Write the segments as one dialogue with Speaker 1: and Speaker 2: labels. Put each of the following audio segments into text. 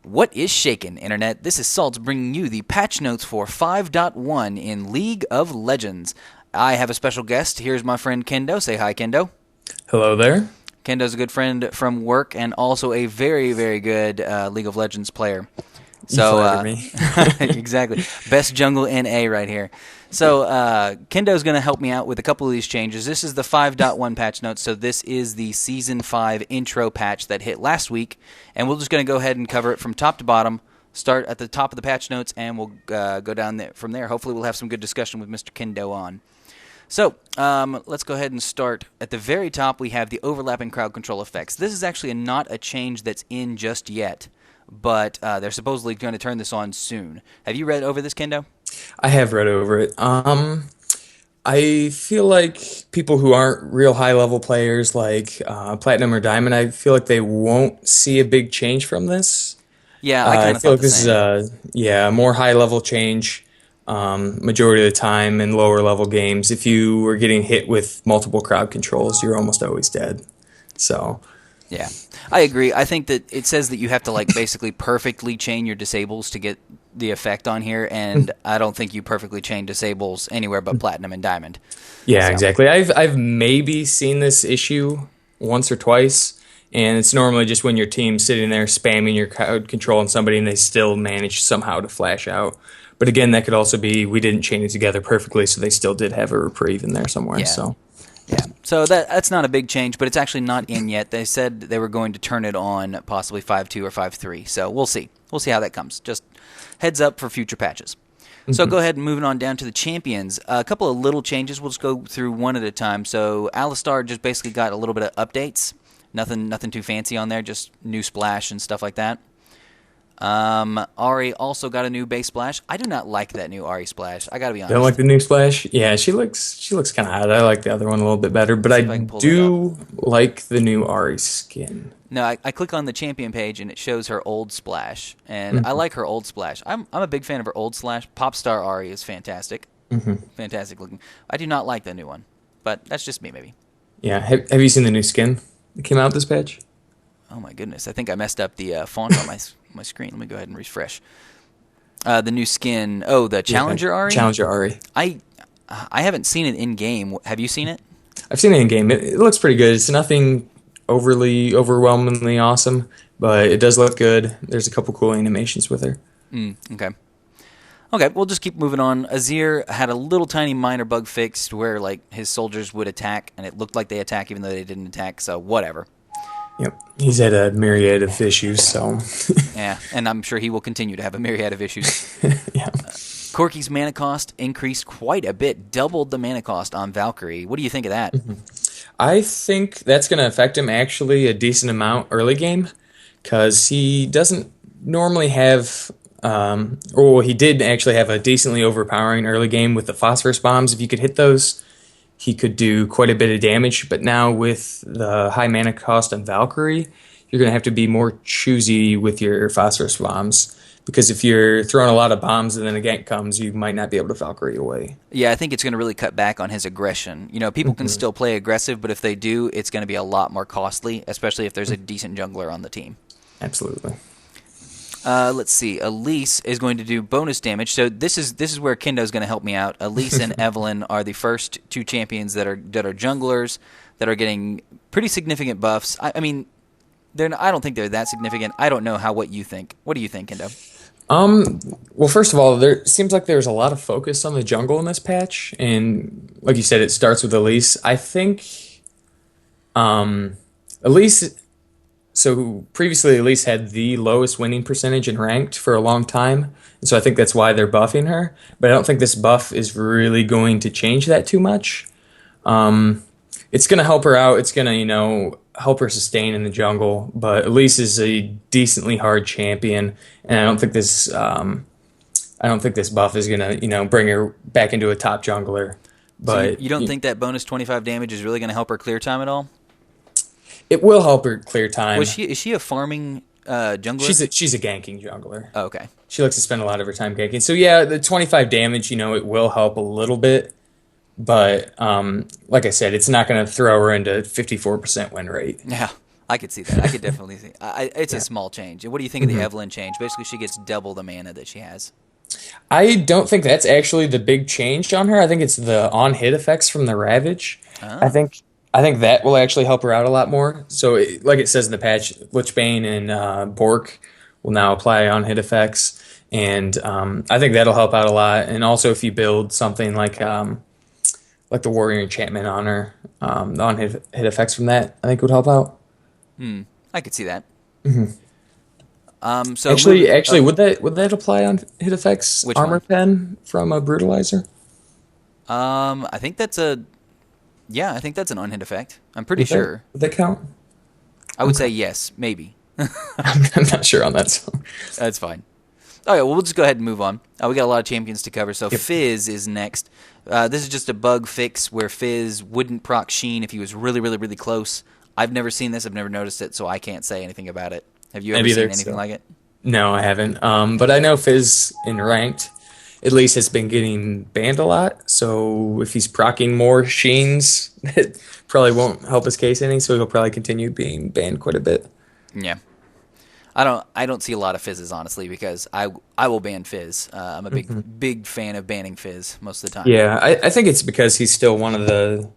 Speaker 1: What is shaken, Internet? This is Salt bringing you the patch notes for 5.1 in League of Legends. I have a special guest. Here's my friend Kendo. Say hi, Kendo.
Speaker 2: Hello there.
Speaker 1: Kendo's a good friend from work and also a very, very good League of Legends player. So,
Speaker 2: You flatter me.
Speaker 1: exactly. Best jungle NA right here. So, Kendo's going to help me out with a couple of these changes. This is the 5.1 patch notes, so this is the Season 5 intro patch that hit last week, and we're just going to go ahead and cover it from top to bottom, start at the top of the patch notes, and we'll go down there from there. Hopefully we'll have some good discussion with Mr. Kendo on. So, let's go ahead and start. At the very top, we have the overlapping crowd control effects. This is actually not a change that's in just yet, but they're supposedly going to turn this on soon. Have you read over this, Kendo?
Speaker 2: I have read over it. I feel like people who aren't real high-level players like Platinum or Diamond, I feel like they won't see a big change from this.
Speaker 1: Yeah, I kind
Speaker 2: I
Speaker 1: of
Speaker 2: feel
Speaker 1: thought
Speaker 2: like
Speaker 1: the
Speaker 2: this
Speaker 1: same.
Speaker 2: is a more high-level change majority of the time in lower-level games. If you were getting hit with multiple crowd controls, you're almost always dead. So...
Speaker 1: Yeah, I agree. I think that it says that you have to basically perfectly chain your disables to get the effect on here, and I don't think you perfectly chain disables anywhere but Platinum and Diamond.
Speaker 2: Yeah,
Speaker 1: So,
Speaker 2: exactly. I've maybe seen this issue once or twice, and it's normally just when your team's sitting there spamming your crowd control on somebody and they still manage somehow to flash out. But again, that could also be we didn't chain it together perfectly, so they still did have a reprieve in there somewhere.
Speaker 1: yeah.
Speaker 2: So
Speaker 1: Yeah, so that's not a big change, but it's actually not in yet. They said they were going to turn it on possibly 5.2 or 5.3, so we'll see. We'll see how that comes. Just heads up for future patches. So go ahead and moving on down to the champions. A couple of little changes. We'll just go through one at a time. So Alistar just basically got a little bit of updates. Nothing too fancy on there, just new splash and stuff like that. Ari also got a new base splash. I do not like that new Ari splash. I gotta be
Speaker 2: don't like
Speaker 1: honest.
Speaker 2: the new splash. Yeah, she looks kind of odd. I like the other one a little bit better, but
Speaker 1: See
Speaker 2: I
Speaker 1: if I can pull that up.
Speaker 2: do like the new Ari skin.
Speaker 1: No, I click on the champion page and it shows her old splash, and I like her old splash. I'm a big fan of her old splash. Popstar Ari is fantastic, fantastic looking. I do not like the new one, but that's just me maybe.
Speaker 2: Yeah, have you seen the new skin that came out this patch?
Speaker 1: Oh my goodness, I think I messed up the font on my screen. Let me go ahead and refresh. The new skin. Oh, the Challenger Ari.
Speaker 2: Challenger Ari.
Speaker 1: I haven't seen it in game. Have you seen it?
Speaker 2: I've seen it in game. It looks pretty good. It's nothing overwhelmingly awesome, but it does look good. There's a couple cool animations with her.
Speaker 1: Okay. Okay, we'll just keep moving on. Azir had a little tiny minor bug fixed where his soldiers would attack, and it looked like they attack even though they didn't attack. So whatever.
Speaker 2: Yep, he's had a myriad of issues, so
Speaker 1: Yeah, and I'm sure he will continue to have a myriad of issues.
Speaker 2: yeah.
Speaker 1: Corki's mana cost increased quite a bit, doubled the mana cost on Valkyrie. What do you think of that?
Speaker 2: I think that's going to affect him actually a decent amount early game because he doesn't normally have. He did actually have a decently overpowering early game with the phosphorus bombs. If you could hit those, he could do quite a bit of damage. But now with the high mana cost on Valkyrie, you're going to have to be more choosy with your phosphorus bombs. Because if you're throwing a lot of bombs and then a gank comes, you might not be able to Valkyrie away.
Speaker 1: Yeah, I think it's going to really cut back on his aggression. You know, people can still play aggressive, but if they do, it's going to be a lot more costly, especially if there's a decent jungler on the team.
Speaker 2: Absolutely.
Speaker 1: Let's see. Elise is going to do bonus damage. So this is where Kendo's going to help me out. Elise and Evelyn are the first two champions that are junglers that are getting pretty significant buffs. I mean, I don't think they're that significant. I don't know what you think. What do you think, Kendo?
Speaker 2: Well, first of all, there seems like there's a lot of focus on the jungle in this patch, and like you said, it starts with Elise. I think, Elise. So previously, Elise had the lowest winning percentage in ranked for a long time, and so I think that's why they're buffing her. But I don't think this buff is really going to change that too much. It's going to help her out. It's going to, help her sustain in the jungle. But Elise is a decently hard champion, and I don't think this buff is going to, bring her back into a top jungler. But
Speaker 1: So you don't think that bonus 25 damage is really going to help her clear time at all?
Speaker 2: it will help her clear time.
Speaker 1: Is she a farming jungler?
Speaker 2: She's a ganking jungler.
Speaker 1: Oh, okay.
Speaker 2: She likes to spend a lot of her time ganking. So yeah, the 25 damage, it will help a little bit. But like I said, it's not going to throw her into 54% win rate.
Speaker 1: Yeah. I could see that. I could definitely see. It's a
Speaker 2: Yeah.
Speaker 1: small change. What do you think of the Evelyn change? Basically, she gets double the mana that she has.
Speaker 2: I don't think that's actually the big change on her. I think it's the on-hit effects from the Ravage. I
Speaker 1: Oh.
Speaker 2: think I think that will actually help her out a lot more. So, like it says in the patch, Lichbane and Bork will now apply on-hit effects, and I think that'll help out a lot. And also, if you build something like the Warrior Enchantment on her, the on-hit effects from that, I think would help out.
Speaker 1: I could see that.
Speaker 2: Actually, would that apply on hit effects?
Speaker 1: Which
Speaker 2: Armor
Speaker 1: one?
Speaker 2: pen from a Brutalizer?
Speaker 1: I think that's a yeah. I think that's an unhit effect. I'm pretty
Speaker 2: Would that,
Speaker 1: sure.
Speaker 2: would that count?
Speaker 1: I would say yes, maybe.
Speaker 2: I'm not sure on that. So.
Speaker 1: That's fine. All right, well, we'll just go ahead and move on. We got a lot of champions to cover, so
Speaker 2: Yep.
Speaker 1: Fizz is next. This is just a bug fix where Fizz wouldn't proc Sheen if he was really, really, really close. I've never seen this. I've never noticed it, so I can't say anything about it. Have you ever
Speaker 2: Maybe
Speaker 1: seen
Speaker 2: there's
Speaker 1: anything like it?
Speaker 2: No, I haven't. But I know Fizz in ranked, at least has been getting banned a lot. So if he's procking more Sheens, it probably won't help his case any. So he'll probably continue being banned quite a bit.
Speaker 1: Yeah. I don't see a lot of Fizzes, honestly, because I will ban Fizz. I'm a big fan of banning Fizz most of the time.
Speaker 2: Yeah, I think it's because he's still one of the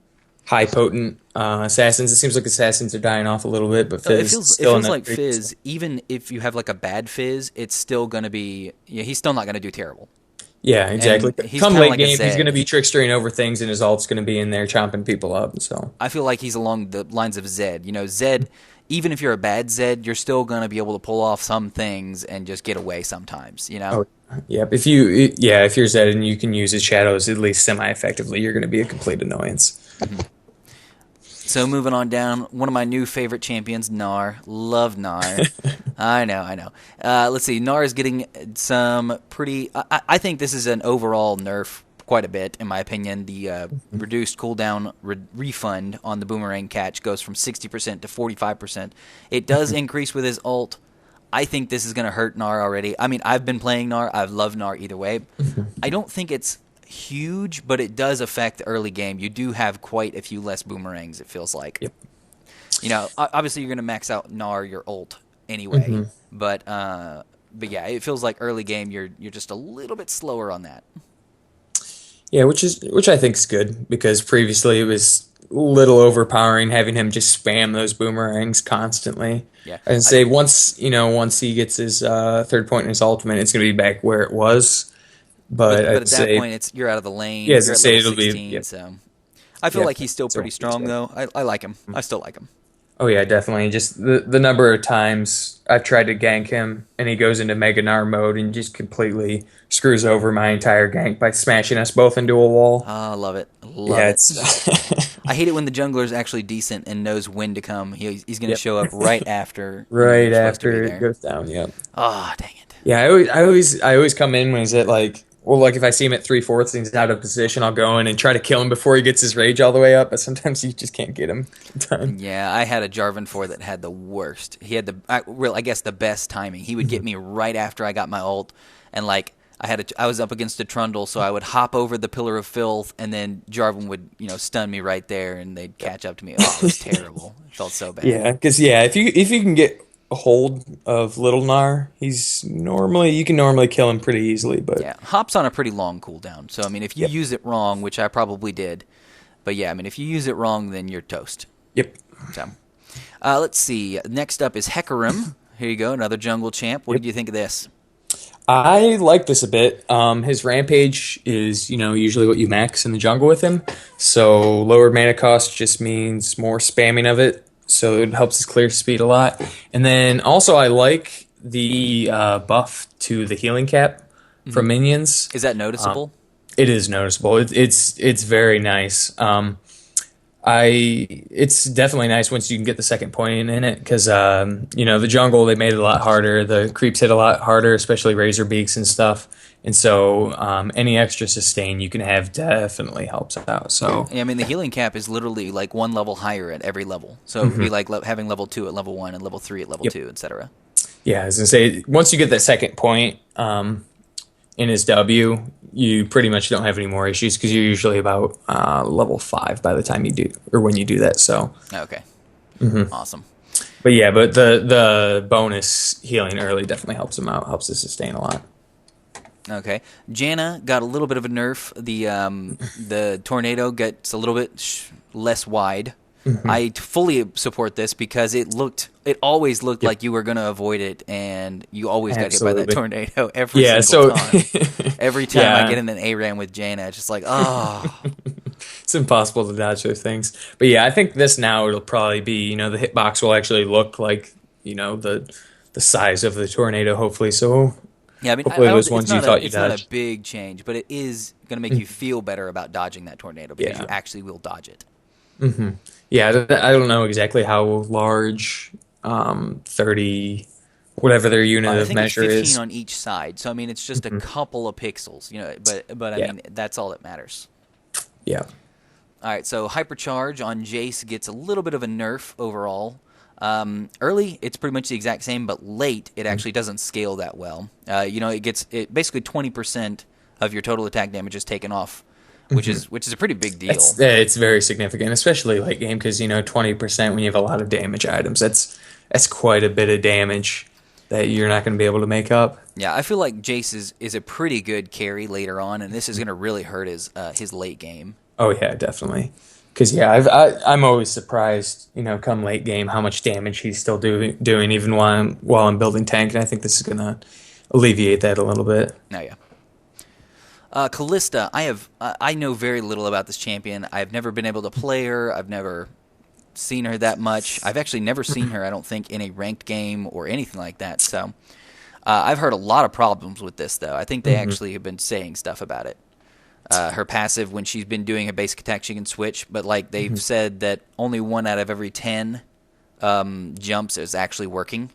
Speaker 2: high potent assassins. It seems like assassins are dying off a little bit, but Fizz
Speaker 1: It
Speaker 2: still in
Speaker 1: feels
Speaker 2: that
Speaker 1: like
Speaker 2: great-
Speaker 1: Fizz, even if you have like a bad Fizz, it's still going to be, he's still not going to do terrible.
Speaker 2: Yeah, exactly.
Speaker 1: And he's
Speaker 2: Come
Speaker 1: kinda
Speaker 2: late
Speaker 1: like a
Speaker 2: game, he's
Speaker 1: Zed.
Speaker 2: going to be trickstering over things, and his ult's going to be in there chomping people up. So
Speaker 1: I feel like he's along the lines of Zed. Zed, even if you're a bad Zed, you're still going to be able to pull off some things and just get away sometimes,
Speaker 2: oh, yeah, if you're Zed and you can use his shadows at least semi-effectively, you're going to be a complete annoyance.
Speaker 1: So moving on down, one of my new favorite champions, Gnar. Love Gnar. I know. Let's see. Gnar is getting some pretty... I think this is an overall nerf quite a bit, in my opinion. The reduced cooldown refund on the boomerang catch goes from 60% to 45%. It does increase with his ult. I think this is going to hurt Gnar already. I mean, I've been playing Gnar. I've loved Gnar either way. I don't think it's huge, but it does affect the early game. You do have quite a few less boomerangs, it feels like.
Speaker 2: Yep.
Speaker 1: Obviously you're going to max out Gnar your ult anyway, but yeah, it feels like early game you're just a little bit slower on that.
Speaker 2: Yeah, which I think is good because previously it was a little overpowering having him just spam those boomerangs constantly.
Speaker 1: Yeah.
Speaker 2: And say once he gets his third point in his ultimate, it's going to be back where it was. But
Speaker 1: at
Speaker 2: I'd
Speaker 1: that
Speaker 2: say,
Speaker 1: point you're out of the lane.
Speaker 2: Yeah, as
Speaker 1: you're
Speaker 2: I
Speaker 1: at
Speaker 2: say,
Speaker 1: level
Speaker 2: it'll be
Speaker 1: 16,
Speaker 2: yep.
Speaker 1: so I feel
Speaker 2: Yeah,
Speaker 1: like he's still pretty
Speaker 2: so-
Speaker 1: strong though. I like him. I still like him.
Speaker 2: Oh yeah, definitely. Just the number of times I've tried to gank him and he goes into Mega Gnar mode and just completely screws over my entire gank by smashing us both into a wall.
Speaker 1: I love it.
Speaker 2: Yeah,
Speaker 1: It. I hate it when the jungler is actually decent and knows when to come. He's going to
Speaker 2: Yep.
Speaker 1: show up right after.
Speaker 2: right
Speaker 1: you're supposed to be
Speaker 2: after
Speaker 1: there.
Speaker 2: it goes down. Yep.
Speaker 1: Oh, dang it.
Speaker 2: Yeah, I always come in when he's at like if I see him at 3/4 and he's out of position, I'll go in and try to kill him before he gets his rage all the way up. But sometimes you just can't get him done.
Speaker 1: Yeah, I had a Jarvan 4 that had the worst. He had I guess the best timing. He would get me right after I got my ult, and like I was up against a Trundle, so I would hop over the Pillar of Filth, and then Jarvan would stun me right there, and they'd catch up to me. Oh, it was terrible. It felt so bad.
Speaker 2: Yeah, because if you can get a hold of Little Gnar, you can normally kill him pretty easily. But
Speaker 1: Yeah, Hop's on a pretty long cooldown, so I mean, if you use it wrong, which I probably did, but yeah, I mean, if you use it wrong, then you're toast.
Speaker 2: Yep.
Speaker 1: So, let's see. Next up is Hecarim. Here you go, another jungle champ. What did you think of this?
Speaker 2: I like this a bit. His rampage is, usually what you max in the jungle with him. So lower mana cost just means more spamming of it. So it helps his clear speed a lot. And then also I like the buff to the healing cap from minions.
Speaker 1: Is that noticeable?
Speaker 2: It is noticeable. It's very nice. It's definitely nice once you can get the second point in it because the jungle they made it a lot harder. The creeps hit a lot harder, especially razor beaks and stuff. And so any extra sustain you can have definitely helps out. So
Speaker 1: I mean, the healing cap is literally like one level higher at every level. So it'd be like having level 2 at level 1 and level 3 at level 2, etc.
Speaker 2: yeah, I was gonna say once you get that second point in his W, you pretty much don't have any more issues because you're usually about level 5 by the time you do or when you do that. So
Speaker 1: Okay. Awesome.
Speaker 2: But yeah, but the bonus healing early definitely helps him out, helps us sustain a lot.
Speaker 1: Okay, Jaina got a little bit of a nerf. The tornado gets a little bit less wide. I fully support this because it always looked
Speaker 2: Yep,
Speaker 1: like you were going to avoid it, and you always got hit by that
Speaker 2: absolutely.
Speaker 1: tornado every
Speaker 2: Yeah,
Speaker 1: single
Speaker 2: so
Speaker 1: time. Every time I
Speaker 2: yeah,
Speaker 1: get in an ARAM with Jaina, it's just like, oh,
Speaker 2: it's impossible to dodge those things. But yeah, I think this now it'll probably be, the hitbox will actually look like, the size of the tornado, hopefully. So
Speaker 1: yeah. I mean,
Speaker 2: hopefully
Speaker 1: I don't.
Speaker 2: those ones you thought you
Speaker 1: It's not a
Speaker 2: dodged.
Speaker 1: big change, but it is going to make you feel better about dodging that tornado because you
Speaker 2: Yeah.
Speaker 1: actually will dodge it.
Speaker 2: Yeah, I don't know exactly how large 30 whatever their unit
Speaker 1: I
Speaker 2: of
Speaker 1: think it's
Speaker 2: measure
Speaker 1: 15
Speaker 2: is.
Speaker 1: on each side, so I mean, it's just a couple of pixels, But I
Speaker 2: Yeah.
Speaker 1: mean, that's all that matters.
Speaker 2: Yeah.
Speaker 1: All right, so Hypercharge on Jace gets a little bit of a nerf overall. Early, it's pretty much the exact same, but late, it actually doesn't scale that well. It basically 20% of your total attack damage is taken off, which is a pretty big deal.
Speaker 2: It's very significant, especially late game, because 20% when you have a lot of damage items, that's quite a bit of damage that you're not going to be able to make up.
Speaker 1: Yeah, I feel like Jace is a pretty good carry later on, and this is going to really hurt his late game.
Speaker 2: Oh yeah, definitely. Because yeah, I'm always surprised, come late game, how much damage he's still doing even while I'm building tank, and I think this is gonna alleviate that a little bit.
Speaker 1: Oh yeah. Callista, I know very little about this champion. I've never been able to play her. I've never seen her that much. I've actually never seen her, I don't think, in a ranked game or anything like that. So I've heard a lot of problems with this, though. I think they actually have been saying stuff about it. Her passive, when she's been doing a basic attack, she can switch, but like they've said that only 1 out of every 10 jumps is actually working.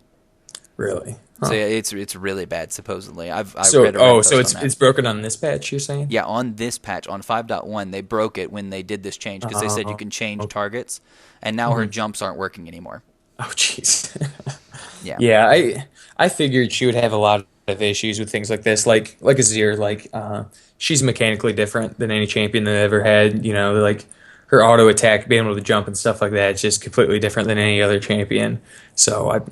Speaker 2: Really?
Speaker 1: So
Speaker 2: Huh.
Speaker 1: yeah, it's really bad. Supposedly, I've
Speaker 2: So
Speaker 1: read a Reddit
Speaker 2: so
Speaker 1: post on that.
Speaker 2: it's broken on this patch, you're saying?
Speaker 1: Yeah, on this patch, on 5.1, they broke it when they did this change because they said you
Speaker 2: Oh,
Speaker 1: can change
Speaker 2: okay.
Speaker 1: targets, and now her jumps aren't working anymore.
Speaker 2: Oh, jeez.
Speaker 1: Yeah.
Speaker 2: Yeah, I figured she would have a lot of issues with things like this, like Azir, she's mechanically different than any champion that I've ever had. Like her auto attack, being able to jump and stuff like that, it's just completely different than any other champion. So I'm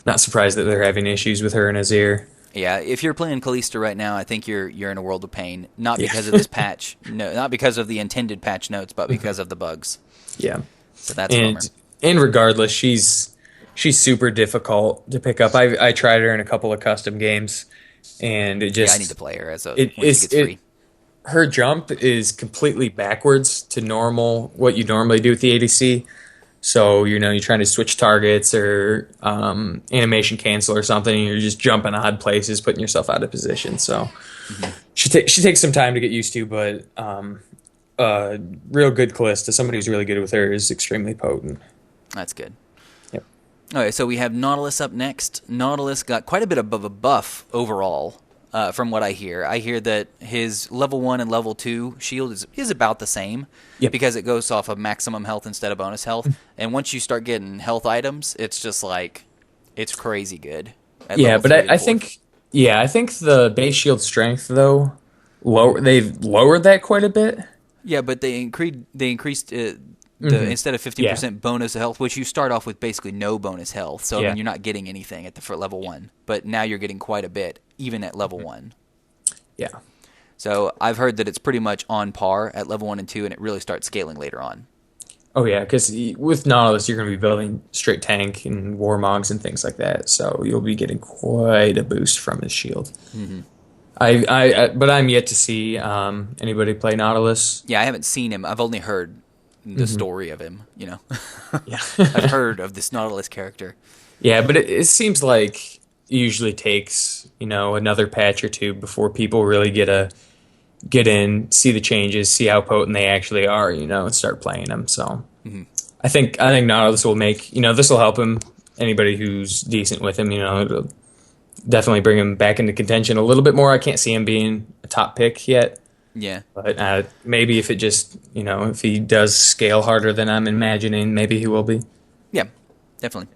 Speaker 2: not surprised that they're having issues with her and Azir.
Speaker 1: Yeah, if you're playing Callista right now, I think you're in a world of pain. Not
Speaker 2: Yeah.
Speaker 1: because of this patch, no, not because of the intended patch notes, but because of the bugs.
Speaker 2: Yeah,
Speaker 1: So that's a bummer.
Speaker 2: and regardless, she's super difficult to pick up. I tried her in a couple of custom games, and it
Speaker 1: Yeah,
Speaker 2: just
Speaker 1: I need to play her
Speaker 2: it
Speaker 1: when she
Speaker 2: is
Speaker 1: gets free.
Speaker 2: her jump is completely backwards to what you normally do with the ADC. So you're trying to switch targets or animation cancel or something, and you're just jumping odd places, putting yourself out of position. So she takes some time to get used to, but real good Callista, somebody who's really good with her, is extremely potent.
Speaker 1: That's good.
Speaker 2: Yep.
Speaker 1: Okay, so we have Nautilus up next. Nautilus got quite a bit of a buff overall, from what I hear. I hear that his level 1 and level 2 shield is about the same because it goes off of maximum health instead of bonus health. And once you start getting health items, it's just like, it's crazy good. At
Speaker 2: Yeah,
Speaker 1: level
Speaker 2: but
Speaker 1: 3
Speaker 2: I
Speaker 1: and 4.
Speaker 2: think I think the base shield strength though they've lowered that quite a bit.
Speaker 1: Yeah, but they increased instead of 15% bonus health, which you start off with basically no bonus health. So I
Speaker 2: Yeah.
Speaker 1: mean, you're not getting anything for level 1, but now you're getting quite a bit even at level 1.
Speaker 2: Yeah.
Speaker 1: So I've heard that it's pretty much on par at level 1 and 2, and it really starts scaling later on.
Speaker 2: Oh yeah, because with Nautilus you're going to be building straight tank and warmogs and things like that, so you'll be getting quite a boost from his shield. But I'm yet to see anybody play Nautilus.
Speaker 1: Yeah, I haven't seen him. I've only heard the story of him,
Speaker 2: Yeah,
Speaker 1: I've heard of this Nautilus character.
Speaker 2: yeah, but it seems like it usually takes another patch or two before people really get in, see the changes, see how potent they actually are, and start playing them. So I think Nautilus will make this will help him. Anybody who's decent with him, it'll definitely bring him back into contention a little bit more. I can't see him being a top pick yet,
Speaker 1: Yeah.
Speaker 2: but maybe if it just if he does scale harder than I'm imagining, maybe he will be.
Speaker 1: Yeah, definitely.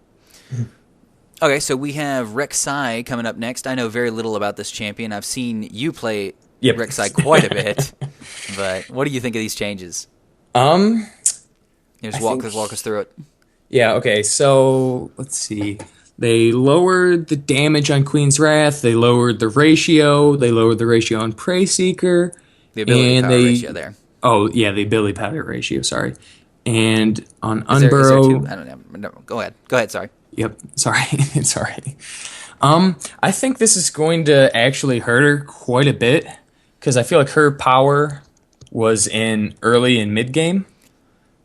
Speaker 1: Okay, so we have Rek'Sai coming up next. I know very little about this champion. I've seen you play
Speaker 2: Yep.
Speaker 1: Rek'Sai quite a bit, but what do you think of these changes?
Speaker 2: Um,
Speaker 1: Just
Speaker 2: I
Speaker 1: walk
Speaker 2: think-
Speaker 1: us through it.
Speaker 2: Yeah, okay, so let's see. They lowered the damage on Queen's Wrath, they lowered the ratio, they lowered the ratio on Prey Seeker,
Speaker 1: The ability
Speaker 2: and
Speaker 1: power ratio
Speaker 2: they
Speaker 1: there.
Speaker 2: oh yeah, the ability powder ratio, sorry. And on
Speaker 1: Is there two?
Speaker 2: Unburrow,
Speaker 1: I don't know. No, go ahead. Go ahead. Sorry.
Speaker 2: yep, sorry, it's alright. I think this is going to actually hurt her quite a bit because I feel like her power was in early and mid game.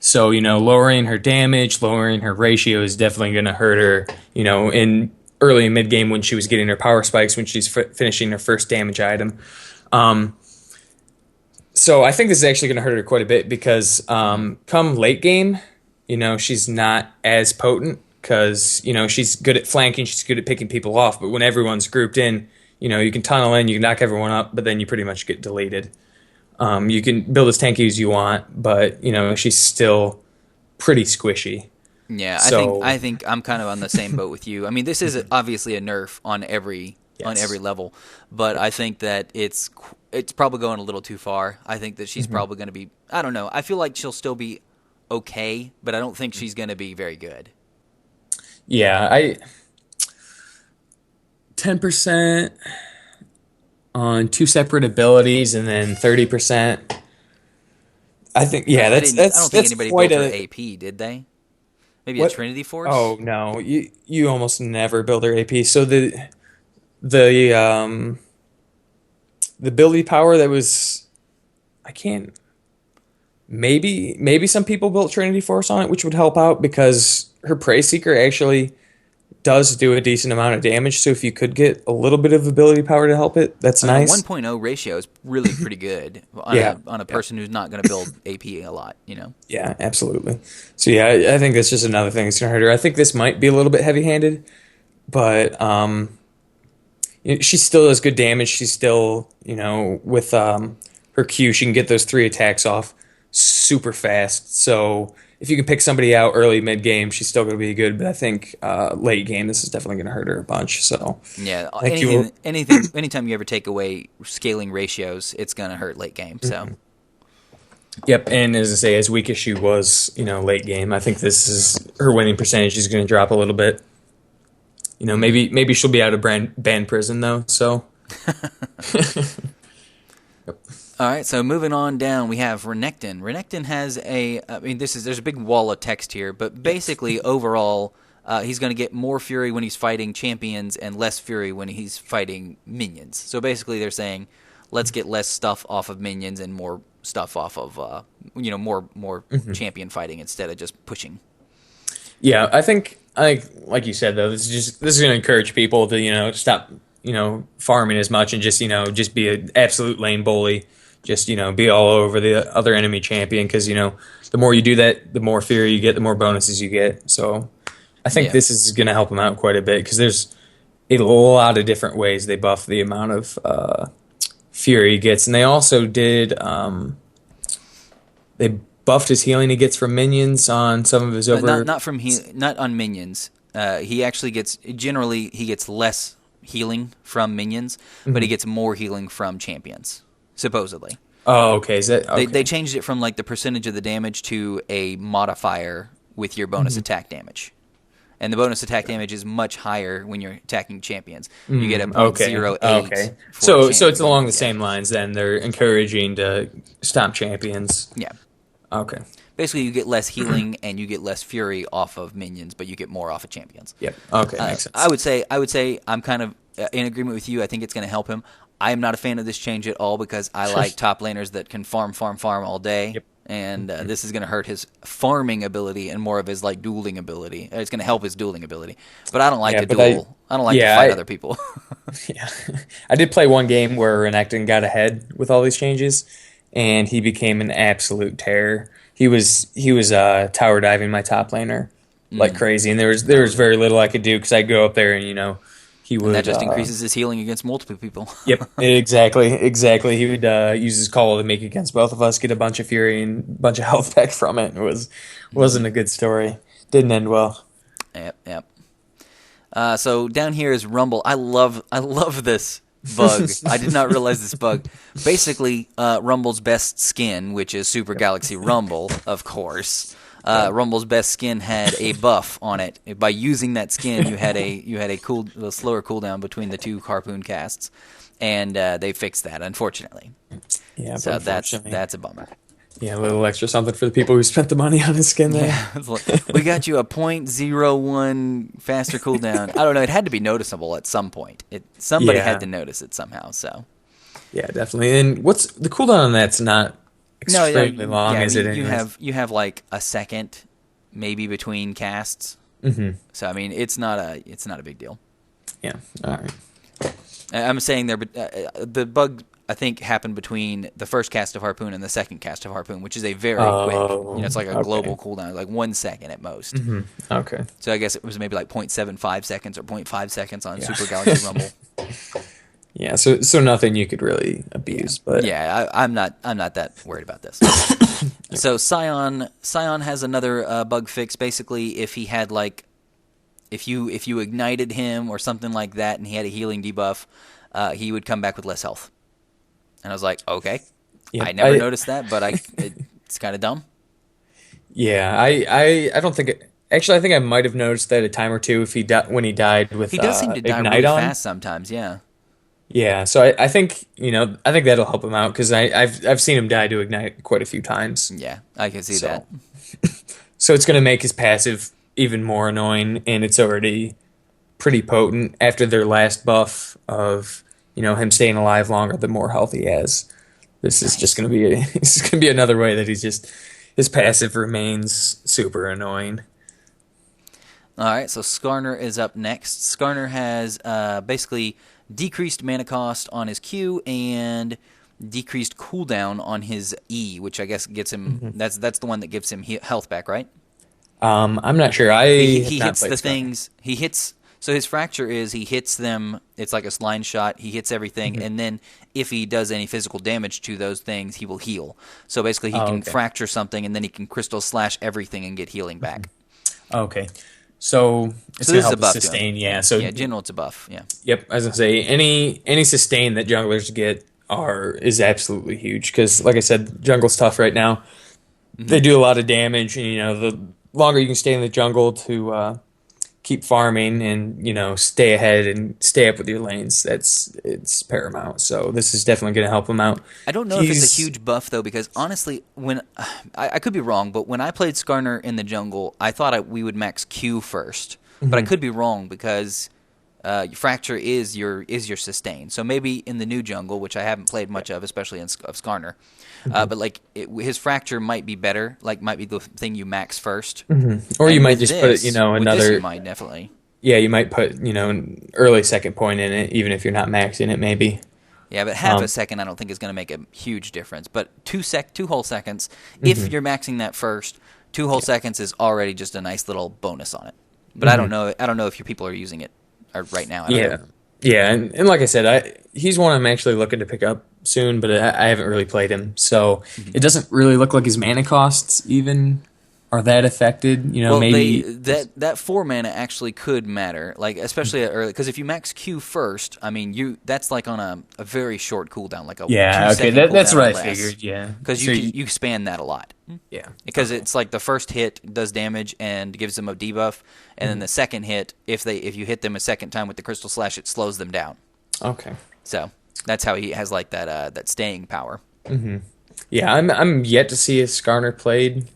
Speaker 2: So, lowering her damage, lowering her ratio is definitely going to hurt her, in early and mid game when she was getting her power spikes, when she's finishing her first damage item. Um, so I think this is actually going to hurt her quite a bit because come late game, she's not as potent because, she's good at flanking, she's good at picking people off. But when everyone's grouped in, you can tunnel in, you can knock everyone up, but then you pretty much get deleted. You can build as tanky as you want, but she's still pretty squishy.
Speaker 1: Yeah,
Speaker 2: So
Speaker 1: I think I'm kind of on the same boat with you. I mean, this is obviously a nerf on every
Speaker 2: yes.
Speaker 1: level, but I think that it's probably going a little too far. I think that she's probably going to be. I don't know. I feel like she'll still be okay, but I don't think she's going to be very good.
Speaker 2: Yeah, I 10% on two separate abilities, and then 30%. I think
Speaker 1: I
Speaker 2: that's
Speaker 1: didn't. I don't think
Speaker 2: that's
Speaker 1: anybody
Speaker 2: quite
Speaker 1: built her
Speaker 2: a
Speaker 1: AP, did they? Maybe a
Speaker 2: what?
Speaker 1: Trinity Force.
Speaker 2: Oh no, you almost never build their AP. So the the ability power that was I can't maybe some people built Trinity Force on it, which would help out because her Prey Seeker actually does do a decent amount of damage. So if you could get a little bit of ability power to help it, that's
Speaker 1: A
Speaker 2: nice.
Speaker 1: 1.0 ratio is really pretty good on
Speaker 2: Yeah,
Speaker 1: a
Speaker 2: yeah,
Speaker 1: person who's not going to build AP a lot.
Speaker 2: yeah, absolutely. So yeah, I think that's just another thing that's gonna hurt her. I think this might be a little bit heavy-handed, but she still does good damage. She's still, with her Q, she can get those three attacks off super fast. So if you can pick somebody out early, mid game, she's still going to be good. But I think late game, this is definitely going to hurt her a bunch. So
Speaker 1: Yeah,
Speaker 2: I think you will.
Speaker 1: anytime you ever take away scaling ratios, it's going to hurt late game. So
Speaker 2: Yep, and as I say, as weak as she was, late game, I think this is her winning percentage is going to drop a little bit. Maybe she'll be out of band prison though. So
Speaker 1: all right, so moving on down, we have Renekton. Renekton has there's a big wall of text here, but basically overall, he's going to get more fury when he's fighting champions and less fury when he's fighting minions. So basically, they're saying, let's get less stuff off of minions and more stuff off of more champion fighting instead of just pushing.
Speaker 2: yeah, I think like you said though, this is going to encourage people to stop farming as much and just be an absolute lane bully. Just be all over the other enemy champion because the more you do that, the more fury you get, the more bonuses you get. So I think
Speaker 1: Yeah.
Speaker 2: this is going to help them out quite a bit because there's a lot of different ways they buff the amount of fury he gets, and they also did they buffed his healing he gets from minions on some of his over.
Speaker 1: Not on minions. He actually gets he gets less healing from minions, but he gets more healing from champions. Supposedly.
Speaker 2: Oh, okay. Is that okay?
Speaker 1: They changed it from like the percentage of the damage to a modifier with your bonus attack damage. And the bonus attack damage is much higher when you're attacking champions. You get a
Speaker 2: Okay.
Speaker 1: 0.08.
Speaker 2: Okay.
Speaker 1: for
Speaker 2: So it's
Speaker 1: champions.
Speaker 2: along the same lines then. They're encouraging to stop champions.
Speaker 1: Yeah.
Speaker 2: Okay.
Speaker 1: Basically, you get less healing and you get less fury off of minions, but you get more off of champions.
Speaker 2: Yep. Okay. Makes sense.
Speaker 1: I would say I'm kind of in agreement with you. I think it's going to help him. I am not a fan of this change at all because I like top laners that can farm all day.
Speaker 2: Yep.
Speaker 1: And this is going to hurt his farming ability and more of his like dueling ability. It's going to help his dueling ability, but I don't like to duel. I don't like to fight other people.
Speaker 2: Yeah. I did play one game where Renekton got ahead with all these changes, and he became an absolute terror. He was tower diving my top laner like crazy, and there was very little I could do because I'd go up there and he would.
Speaker 1: And that just increases his healing against multiple people.
Speaker 2: Yep, exactly. He would use his call to make against both of us, get a bunch of fury and a bunch of health back from it. Wasn't a good story. Didn't end well.
Speaker 1: Yep. So down here is Rumble. I love this bug. I did not realize this bug. Basically, Rumble's best skin, which is Super Galaxy Rumble, of course. Rumble's best skin had a buff on it. By using that skin, you had a slower cooldown between the two harpoon casts, and they fixed that, unfortunately.
Speaker 2: Yeah,
Speaker 1: So
Speaker 2: but
Speaker 1: that's a bummer.
Speaker 2: Yeah, a little extra something for the people who spent the money on his skin there.
Speaker 1: Yeah, we got you a .01 faster cooldown. I don't know. It had to be noticeable at some point. Somebody had to notice it somehow. So.
Speaker 2: Yeah, definitely. And what's the cooldown on that's not extremely long, is it?
Speaker 1: You have like a second, maybe between casts.
Speaker 2: Mm-hmm.
Speaker 1: So I mean, it's not a big deal.
Speaker 2: Yeah. All right.
Speaker 1: I'm saying there, but the bug I think happened between the first cast of Harpoon and the second cast of Harpoon, which is a very quick. It's like a global cooldown, like 1 second at most.
Speaker 2: Mm-hmm. Okay.
Speaker 1: So I guess it was maybe like 0.75 seconds or 0.5 seconds on Super Galaxy Rumble.
Speaker 2: Yeah, so nothing you could really abuse, but
Speaker 1: I'm not that worried about this. So Scion has another bug fix. Basically, if he had if you ignited him or something like that, and he had a healing debuff, he would come back with less health. And I was like, okay, I never noticed that, but it's kind of dumb.
Speaker 2: Yeah, I don't think it. Actually, I think I might have noticed that a time or two when he died with
Speaker 1: he does seem to die really fast sometimes. Yeah.
Speaker 2: Yeah, so I think I think that'll help him out because I've seen him die to ignite quite a few times.
Speaker 1: Yeah, I can see that.
Speaker 2: So it's going to make his passive even more annoying, and it's already pretty potent after their last buff of him staying alive longer the more health he has. This is just going to be another way that his passive remains super annoying.
Speaker 1: All right, so Skarner is up next. Skarner has basically decreased mana cost on his Q and decreased cooldown on his E, which I guess gets him. Mm-hmm. That's the one that gives him health back, right?
Speaker 2: I'm not sure.
Speaker 1: He hits the things. He hits. So his fracture is he hits them. It's like a line shot. He hits everything, and then if he does any physical damage to those things, he will heal. So basically, he can fracture something, and then he can crystal slash everything and get healing back.
Speaker 2: Okay. So it's going to help with sustain,
Speaker 1: general, it's a buff, yeah.
Speaker 2: Yep, as I say, any sustain that junglers get is absolutely huge because, like I said, jungle's tough right now. Mm-hmm. They do a lot of damage, and the longer you can stay in the jungle to keep farming and stay ahead and stay up with your lanes, it's paramount. So this is definitely going to help him out.
Speaker 1: I don't know if it's a huge buff though, because honestly, when I could be wrong, but when I played Skarner in the jungle, I thought we would max Q first, but I could be wrong because fracture is your sustain. So maybe in the new jungle, which I haven't played much of, especially of Skarner. But his fracture might be better, might be the thing you max first.
Speaker 2: Or you might just put another.
Speaker 1: You might definitely.
Speaker 2: Yeah, you might put an early second point in it, even if you're not maxing it, maybe.
Speaker 1: Yeah, but half a second I don't think is going to make a huge difference. But 2 whole seconds, if you're maxing that first, 2 whole seconds is already just a nice little bonus on it. But I don't know if your people are using it right now.
Speaker 2: Yeah, and like I said, he's one I'm actually looking to pick up soon, but I haven't really played him, so it doesn't really look like his mana costs even are that affected. Maybe
Speaker 1: that 4 mana actually could matter, especially early, because if you max Q first, I mean that's on a very short cooldown, like a 2-second
Speaker 2: that's what I
Speaker 1: less,
Speaker 2: figured. Yeah,
Speaker 1: because you span that a lot.
Speaker 2: Yeah,
Speaker 1: because it's like the first hit does damage and gives them a debuff, and then the second hit, if you hit them a second time with the crystal slash, it slows them down.
Speaker 2: Okay,
Speaker 1: so that's how he has that staying power.
Speaker 2: Mm-hmm. Yeah, I'm yet to see a Skarner played.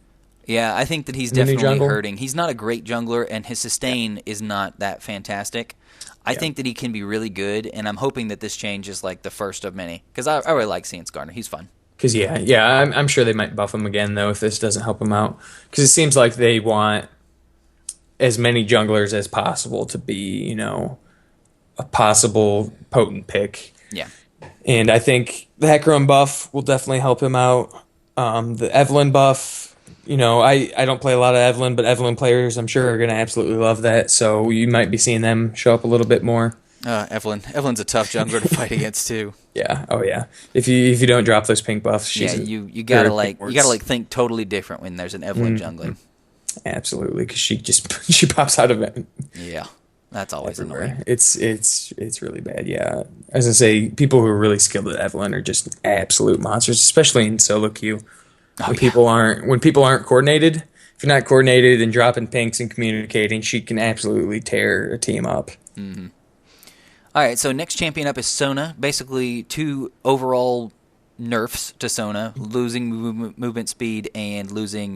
Speaker 1: Yeah, I think that he's definitely hurting. He's not a great jungler, and his sustain is not that fantastic. I think that he can be really good, and I'm hoping that this change is the first of many, because I really like seeing Skarner. He's fun.
Speaker 2: Because I'm sure they might buff him again though if this doesn't help him out. Because it seems like they want as many junglers as possible to be a possible potent pick.
Speaker 1: Yeah,
Speaker 2: and I think the Hecarim buff will definitely help him out. The Evelynn buff, I don't play a lot of Evelynn, but Evelynn players I'm sure are going to absolutely love that. So you might be seeing them show up a little bit more.
Speaker 1: Evelynn's a tough jungler to fight against too.
Speaker 2: Yeah. Oh yeah. If you don't drop those pink buffs,
Speaker 1: you gotta think totally different when there's an Evelynn jungling.
Speaker 2: Absolutely, because she pops out of it.
Speaker 1: Yeah, that's always
Speaker 2: everywhere.
Speaker 1: Annoying.
Speaker 2: It's really bad. Yeah, as I say, people who are really skilled at Evelynn are just absolute monsters, especially in solo queue. When people aren't coordinated if you're not coordinated and dropping pinks and communicating, she can absolutely tear a team up.
Speaker 1: Mm-hmm. All right, so next champion up is Sona. Basically, 2 overall nerfs to Sona, losing movement speed and losing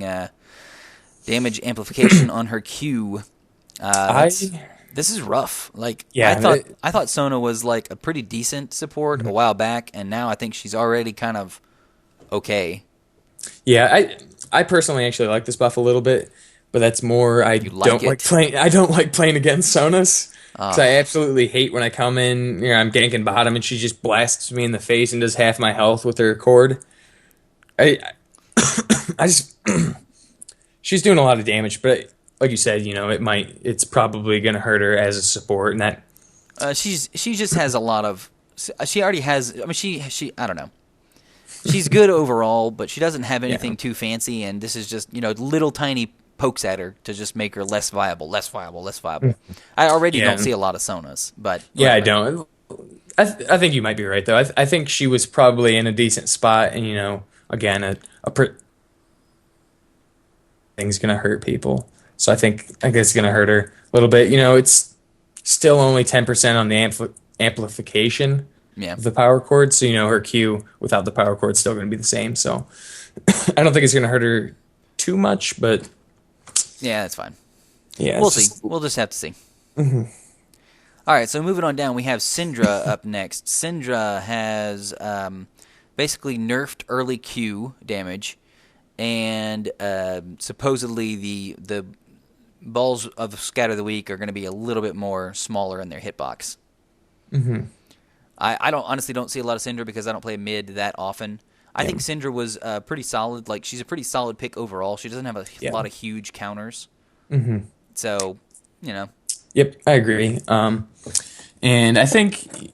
Speaker 1: damage amplification on her Q. This is rough. Like,
Speaker 2: yeah,
Speaker 1: I thought Sona was like a pretty decent support a while back, and now I think she's already kind of okay.
Speaker 2: Yeah, I personally actually like this buff a little bit, but that's more I don't like playing against Sonas. Because I absolutely hate when I come in, I'm ganking bottom and she just blasts me in the face and does half my health with her cord. I just she's doing a lot of damage, but like you said, it's probably going to hurt her as a support, and that
Speaker 1: she just has a lot of. She already has. I mean, she I don't know. She's good overall, but she doesn't have anything too fancy, and this is just little tiny pokes at her to just make her less viable. I already don't see a lot of Sonas, but
Speaker 2: yeah, I don't. I think you might be right though. I think she was probably in a decent spot, and again, thing's gonna hurt people. So I think it's gonna hurt her a little bit. It's still only 10% on the amplification of the power cord. So her Q without the power cord is still gonna be the same. So I don't think it's gonna hurt her too much, but.
Speaker 1: Yeah, that's fine.
Speaker 2: Yeah,
Speaker 1: we'll see. We'll just have to see.
Speaker 2: Mm-hmm.
Speaker 1: All right, so moving on down, we have Syndra up next. Syndra has basically nerfed early Q damage, and supposedly the balls of Scatter the Weak are going to be a little bit more smaller in their hitbox.
Speaker 2: Mm-hmm.
Speaker 1: I honestly don't see a lot of Syndra because I don't play mid that often. I think Syndra was pretty solid. Like, she's a pretty solid pick overall. She doesn't have a lot of huge counters.
Speaker 2: Mm-hmm.
Speaker 1: So,
Speaker 2: Yep, I agree. And I think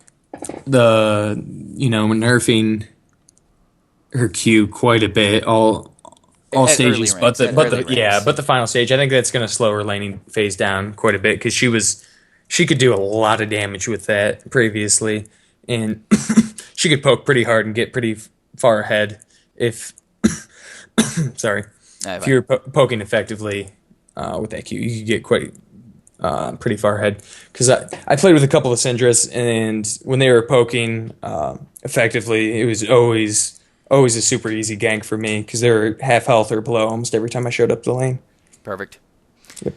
Speaker 2: nerfing her Q quite a bit, all stages, but the final stage, I think that's going to slow her laning phase down quite a bit because she could do a lot of damage with that previously, and she could poke pretty hard and get pretty far ahead if if you're poking effectively with that Q, you could get quite pretty far ahead. Because I played with a couple of Syndras, and when they were poking effectively, it was always a super easy gank for me because they were half health or below almost every time I showed up the lane.
Speaker 1: Perfect.
Speaker 2: Yep.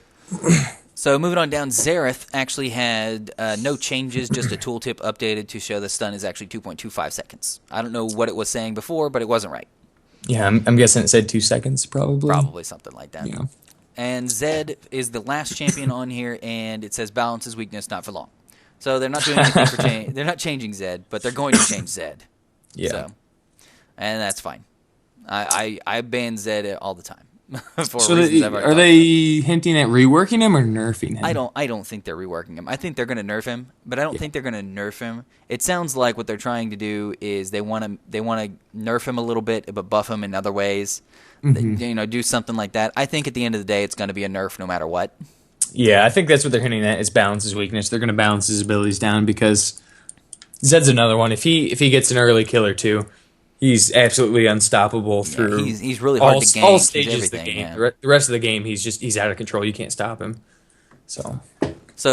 Speaker 1: So moving on down, Xerath actually had no changes, just a tooltip updated to show the stun is actually 2.25 seconds. I don't know what it was saying before, but it wasn't right.
Speaker 2: Yeah, I'm guessing it said 2 seconds, probably.
Speaker 1: Probably something like that.
Speaker 2: Yeah.
Speaker 1: And Zed is the last champion on here, and it says balance is weakness, not for long. So they're not doing anything for change. They're not changing Zed, but they're going to change Zed.
Speaker 2: Yeah.
Speaker 1: So, and that's fine. I ban Zed all the time.
Speaker 2: So are they hinting at reworking him or nerfing him?
Speaker 1: I don't think they're reworking him. I think they're going to nerf him, but I don't think they're going to nerf him. It sounds like what they're trying to do is they want to nerf him a little bit, but buff him in other ways. Mm-hmm. Do something like that. I think at the end of the day, it's going to be a nerf no matter what.
Speaker 2: Yeah, I think that's what they're hinting at is balance his weakness. They're going to balance his abilities down because Zed's another one. If he gets an early kill or two, he's absolutely unstoppable through.
Speaker 1: He's really hard to gank.
Speaker 2: All stages of the game.
Speaker 1: Yeah.
Speaker 2: The rest of the game, he's out of control. You can't stop him.
Speaker 1: So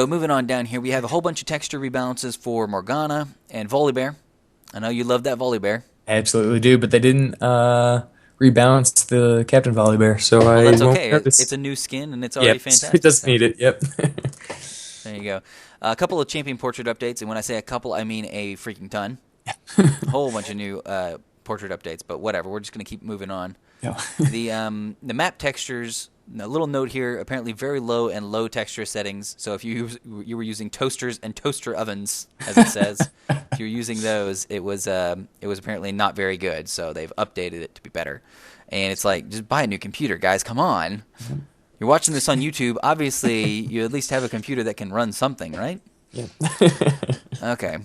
Speaker 1: moving on down here, we have a whole bunch of texture rebalances for Morgana and Volibear. I know you love that Volibear.
Speaker 2: Absolutely do, but they didn't rebalance the Captain Volibear, so
Speaker 1: that's okay. It's a new skin, and it's already fantastic.
Speaker 2: It doesn't need it. Yep.
Speaker 1: There you go. A couple of champion portrait updates, and when I say a couple, I mean a freaking ton. A whole bunch of new portrait updates, but whatever. We're just going to keep moving on.
Speaker 2: Yeah.
Speaker 1: The map textures, a little note here, apparently very low and low texture settings. So if you were using toasters and toaster ovens, as it says, if you're using those, it was apparently not very good. So they've updated it to be better. And it's like, just buy a new computer, guys. Come on. You're watching this on YouTube. Obviously, you at least have a computer that can run something, right?
Speaker 2: Yeah.
Speaker 1: Okay.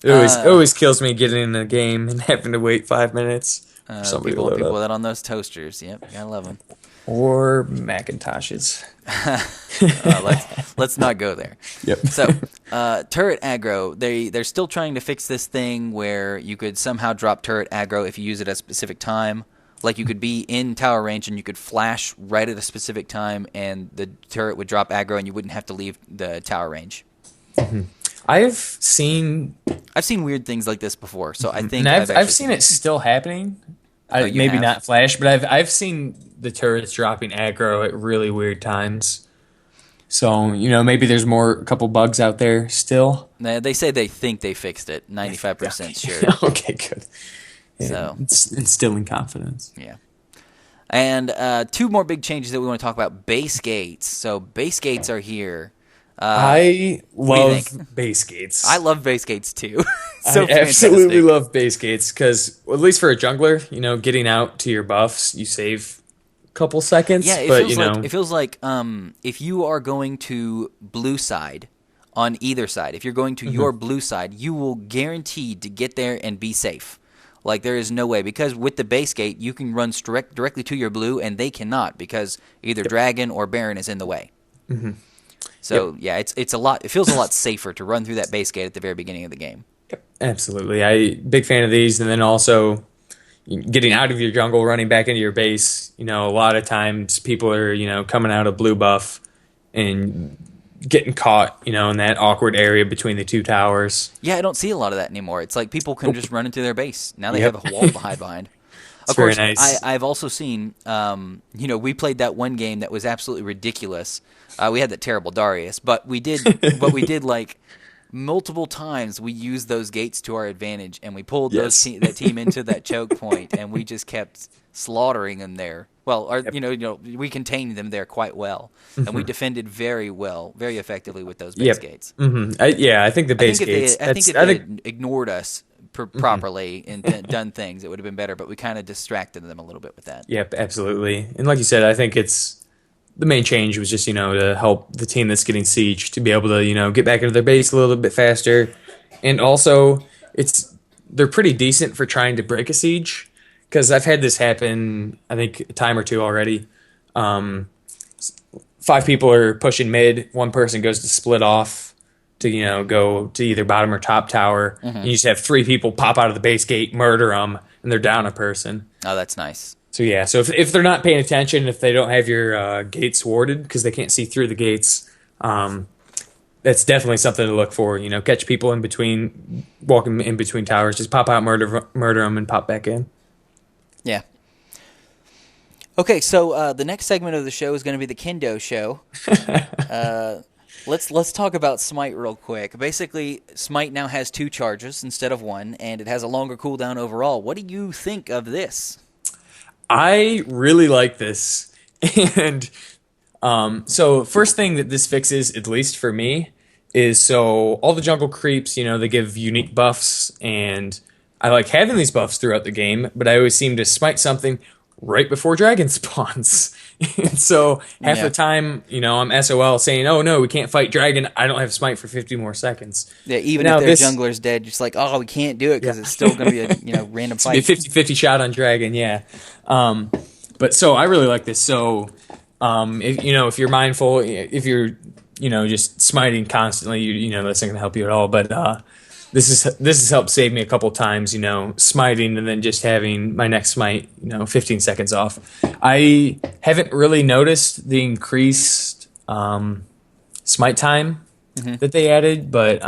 Speaker 2: It always kills me getting in the game and having to wait 5 minutes.
Speaker 1: People that on those toasters. Yep, gotta love them.
Speaker 2: Or Macintoshes.
Speaker 1: Let's not go there.
Speaker 2: Yep.
Speaker 1: So, turret aggro. They're still trying to fix this thing where you could somehow drop turret aggro if you use it at a specific time Like you could be in tower range and you could flash right at a specific time, and the turret would drop aggro, and you wouldn't have to leave the tower range.
Speaker 2: I've seen
Speaker 1: weird things like this before, so I think
Speaker 2: and I've
Speaker 1: actually
Speaker 2: seen it still happening. Maybe
Speaker 1: have?
Speaker 2: not flash, but I've seen the turrets dropping aggro at really weird times. So, maybe there's a couple bugs out there still.
Speaker 1: They say they think they fixed it. 95% sure.
Speaker 2: Okay, good. Yeah,
Speaker 1: So
Speaker 2: it's instilling confidence.
Speaker 1: yeah. And two more big changes that we want to talk about. Base gates. So base gates are here.
Speaker 2: I love
Speaker 1: think?
Speaker 2: base gates.
Speaker 1: I love base gates too.
Speaker 2: I absolutely love base gates because, at least for a jungler, getting out to your buffs, you save couple seconds.
Speaker 1: Yeah, it feels like if you are going to blue side on either side, if you're going to your blue side, you will guaranteed to get there and be safe. Like there is no way, because with the base gate you can run directly to your blue, and they cannot because either dragon or baron is in the way. So yeah, it's a lot. It feels a lot safer to run through that base gate at the very beginning of the game.
Speaker 2: Yep, absolutely. Big fan of these, and then also getting out of your jungle, running back into your base. A lot of times people are, coming out of blue buff and getting caught, in that awkward area between the two towers.
Speaker 1: Yeah, I don't see a lot of that anymore. It's like people can just run into their base. Now they have a wall to hide behind. Of course,
Speaker 2: very nice.
Speaker 1: I've also seen, we played that one game that was absolutely ridiculous. We had that terrible Darius, but we did like multiple times we used those gates to our advantage, and we pulled that team into that choke point, and we just kept slaughtering them there. Well, we contained them there quite well, and we defended very well, very effectively with those base gates.
Speaker 2: I think the base gates.
Speaker 1: I think if they had ignored us properly and done things, it would have been better. But we kind of distracted them a little bit with that.
Speaker 2: Yep, absolutely. And like you said, I think the main change was just, to help the team that's getting siege to be able to, get back into their base a little bit faster. And also, they're pretty decent for trying to break a siege, because I've had this happen, I think, a time or two already. 5 people are pushing mid, one person goes to split off to, go to either bottom or top tower, and you just have 3 people pop out of the base gate, murder them, and they're down a person.
Speaker 1: Oh, that's nice.
Speaker 2: So yeah, so if they're not paying attention, if they don't have your gates warded because they can't see through the gates, that's definitely something to look for. Catch people in between, walking in between towers, just pop out, murder them, and pop back in.
Speaker 1: Yeah. Okay, so the next segment of the show is going to be the Kendo show. Let's talk about Smite real quick. Basically, Smite now has 2 charges instead of 1, and it has a longer cooldown overall. What do you think of this?
Speaker 2: I really like this. And so first thing that this fixes, at least for me, is so all the jungle creeps, they give unique buffs, and I like having these buffs throughout the game, but I always seem to smite something right before dragon spawns. And so half the time, I'm SOL saying, oh no, we can't fight dragon. I don't have smite for 50 more seconds.
Speaker 1: Yeah, even if their jungler's dead, just like, oh, we can't do it because it's still going to be a random fight.
Speaker 2: It's going to be a 50-50 shot on dragon, yeah. But so I really like this. So if you're mindful, if you're just smiting constantly, that's not going to help you at all. But this has helped save me a couple times, smiting and then just having my next smite, 15 seconds off. I haven't really noticed the increased smite time that they added, but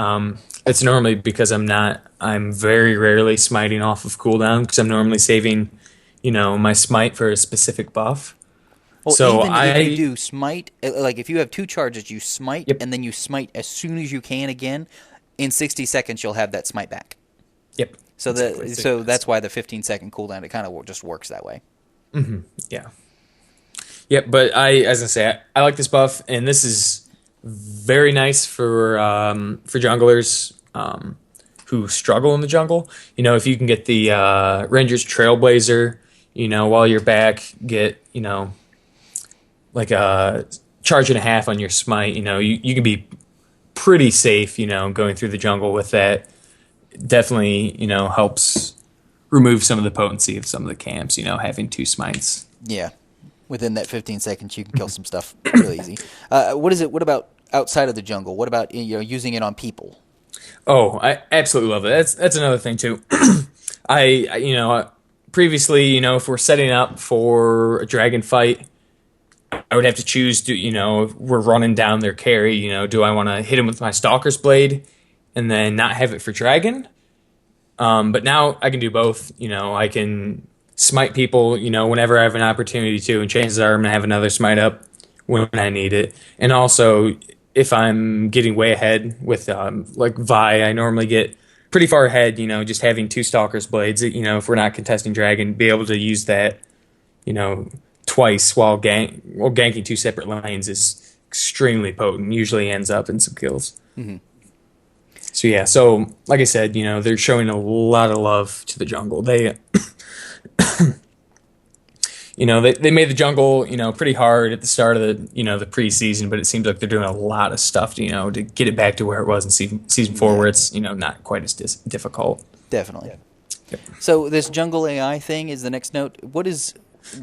Speaker 2: it's normally because I'm very rarely smiting off of cooldown, because I'm normally saving, my smite for a specific buff.
Speaker 1: Well, so even if you do smite, like if you have 2 charges, you smite, and then you smite as soon as you can again. In 60 seconds, you'll have that smite back.
Speaker 2: Yep.
Speaker 1: So that's why the 15-second cooldown, it kind of just works that way.
Speaker 2: Yeah. Yep. But as I say, I like this buff, and this is very nice for junglers who struggle in the jungle. If you can get the Ranger's Trailblazer, while you're back, get like a charge and a half on your smite. You can be pretty safe, going through the jungle with that. Definitely, helps remove some of the potency of some of the camps, having 2 smites.
Speaker 1: Yeah. Within that 15 seconds, you can kill some stuff really easy. What about outside of the jungle? What about, using it on people?
Speaker 2: Oh, I absolutely love it. That's another thing too. previously, if we're setting up for a dragon fight, I would have to choose, if we're running down their carry, do I want to hit him with my Stalker's Blade and then not have it for dragon? But now I can do both. I can smite people, whenever I have an opportunity to, and chances are I'm going to have another smite up when I need it. And also, if I'm getting way ahead with, like Vi, I normally get pretty far ahead, just having 2 Stalker's Blades, if we're not contesting dragon, be able to use that, twice while ganking 2 separate lanes is extremely potent. Usually ends up in some kills. Mm-hmm. So yeah, like I said, they're showing a lot of love to the jungle. They, they made the jungle, pretty hard at the start of the, the preseason, but it seems like they're doing a lot of stuff, to get it back to where it was in season 4, where it's, not quite as difficult.
Speaker 1: Definitely. Yeah. Yep. So this jungle AI thing is the next note.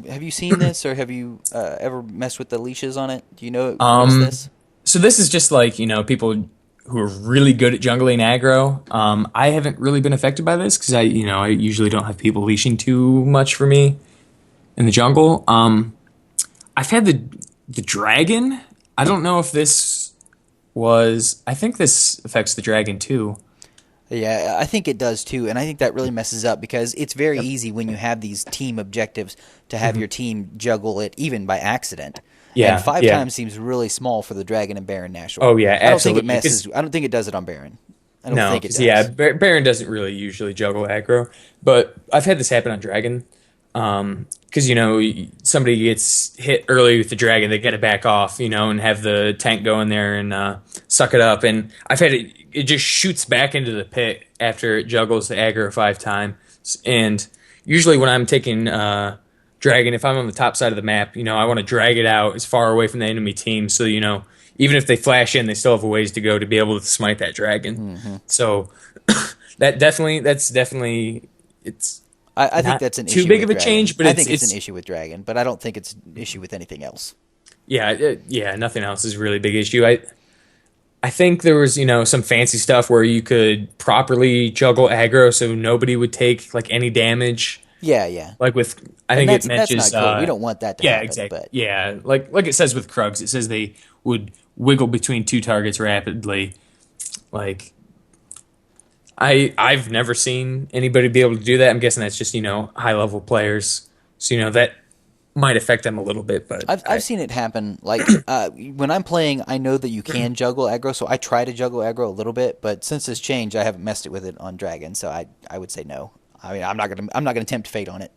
Speaker 1: Have you seen this, or have you ever messed with the leashes on it? Do you know what's this?
Speaker 2: So this is just like, people who are really good at jungling aggro. I haven't really been affected by this because I usually don't have people leashing too much for me in the jungle. I've had the dragon. I don't know if this was. I think this affects the dragon too.
Speaker 1: Yeah, I think it does too, and I think that really messes up because it's very easy when you have these team objectives to have your team juggle it even by accident.
Speaker 2: Yeah,
Speaker 1: and 5 times seems really small for the dragon and Baron Nashor.
Speaker 2: Oh yeah, absolutely.
Speaker 1: I don't think it does it on Baron. I don't think it does.
Speaker 2: Yeah, Baron doesn't really usually juggle aggro, but I've had this happen on dragon. Because somebody gets hit early with the dragon, they get it back off, and have the tank go in there and suck it up. And I've had it just shoots back into the pit after it juggles the aggro 5 times. And usually when I'm taking dragon, if I'm on the top side of the map, I want to drag it out as far away from the enemy team, so even if they flash in, they still have a ways to go to be able to smite that dragon. Mm-hmm. So that's definitely it's.
Speaker 1: I think that's an issue.
Speaker 2: Too big of a
Speaker 1: dragon.
Speaker 2: change, but
Speaker 1: I think it's an issue with dragon, but I don't think it's an issue with anything else.
Speaker 2: Yeah, nothing else is a really big issue. I think there was some fancy stuff where you could properly juggle aggro so nobody would take like any damage.
Speaker 1: Yeah.
Speaker 2: Like with I think it mentions
Speaker 1: that's not cool. We don't want that to happen.
Speaker 2: Exactly.
Speaker 1: But.
Speaker 2: Yeah, like it says with Krugs, it says they would wiggle between 2 targets rapidly. Like I've never seen anybody be able to do that. I'm guessing that's just, high level players. So, that might affect them a little bit, but
Speaker 1: I've seen it happen. Like when I'm playing, I know that you can juggle aggro, so I try to juggle aggro a little bit, but since this change, I haven't messed it with it on Dragon, so I would say no. I mean, I'm not gonna tempt fate on it.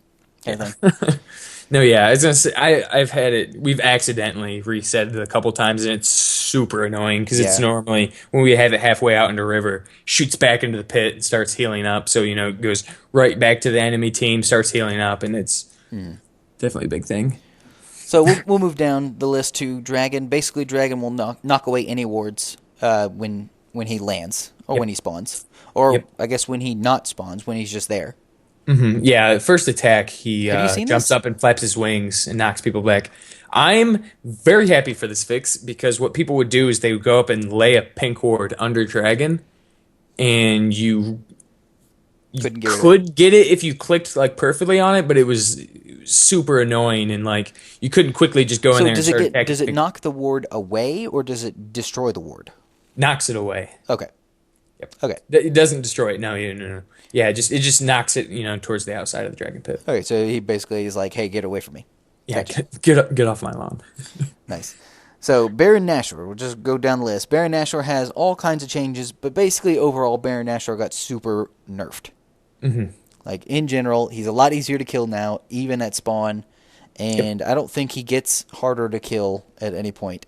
Speaker 2: No, yeah, I was gonna say I've had it. We've accidentally reset it a couple times, and it's super annoying because it's normally when we have it halfway out into river, shoots back into the pit and starts healing up. So it goes right back to the enemy team, starts healing up, and it's definitely a big thing.
Speaker 1: So we'll move down the list to Dragon. Basically, Dragon will knock away any wards when he lands or when he spawns, or I guess when he not spawns, when he's just there.
Speaker 2: Mm-hmm. Yeah, first attack, he jumps up and flaps his wings and knocks people back. I'm very happy for this fix because what people would do is they would go up and lay a pink ward under Dragon, and you could get it if you clicked like perfectly on it, but it was super annoying and like you couldn't quickly just go in there and start attacking.
Speaker 1: Does it knock the ward away or does it destroy the ward?
Speaker 2: Knocks it away.
Speaker 1: Okay.
Speaker 2: Yep. Okay. It doesn't destroy it. No. Yeah, it just knocks it, towards the outside of the dragon pit.
Speaker 1: Okay, so he basically is like, "Hey, get away from me."
Speaker 2: Yeah, get off my lawn.
Speaker 1: Nice. So Baron Nashor, we'll just go down the list. Baron Nashor has all kinds of changes, but basically overall, Baron Nashor got super nerfed. Mm-hmm. Like in general, he's a lot easier to kill now, even at spawn, and I don't think he gets harder to kill at any point.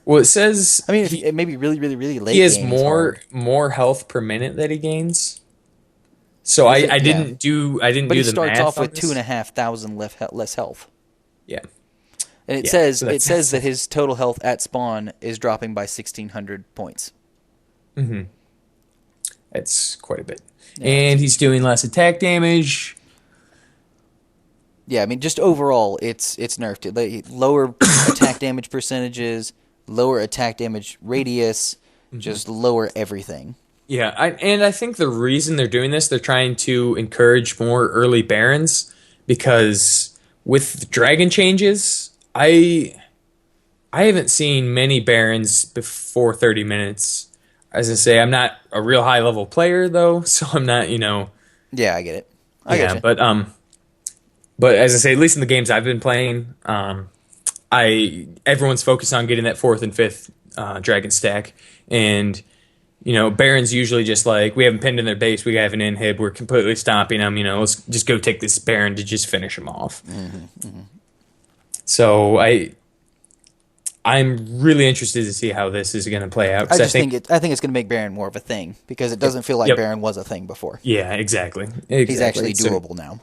Speaker 2: Well, it says,
Speaker 1: I mean, it may be really, really, really late.
Speaker 2: He has more health per minute that he gains. So I didn't do the math.
Speaker 1: But he starts off with 2,500 less health.
Speaker 2: Yeah,
Speaker 1: and it says that his total health at spawn is dropping by 1,600 points.
Speaker 2: Mm-hmm. That's quite a bit, and he's doing less attack damage.
Speaker 1: Yeah, I mean, just overall, it's nerfed. Lower attack damage percentages, lower attack damage radius, just lower everything.
Speaker 2: Yeah, I think the reason they're doing this, they're trying to encourage more early barons because with dragon changes, I haven't seen many barons before 30 minutes. As I say, I'm not a real high level player though, so I'm not,
Speaker 1: Yeah, I get it. I get
Speaker 2: yeah,
Speaker 1: you.
Speaker 2: but as I say, at least in the games I've been playing, I everyone's focused on getting that fourth and fifth dragon stack, and Baron's usually just like we have them pinned in their base, we have an inhib, we're completely stopping them. Let's just go take this Baron to just finish them off. So I'm really interested to see how this is going to play out.
Speaker 1: I
Speaker 2: 'Cause
Speaker 1: just think it's going to make Baron more of a thing because it doesn't feel like
Speaker 2: Yep.
Speaker 1: Baron was a thing before.
Speaker 2: Yeah, exactly.
Speaker 1: He's actually
Speaker 2: So,
Speaker 1: doable now.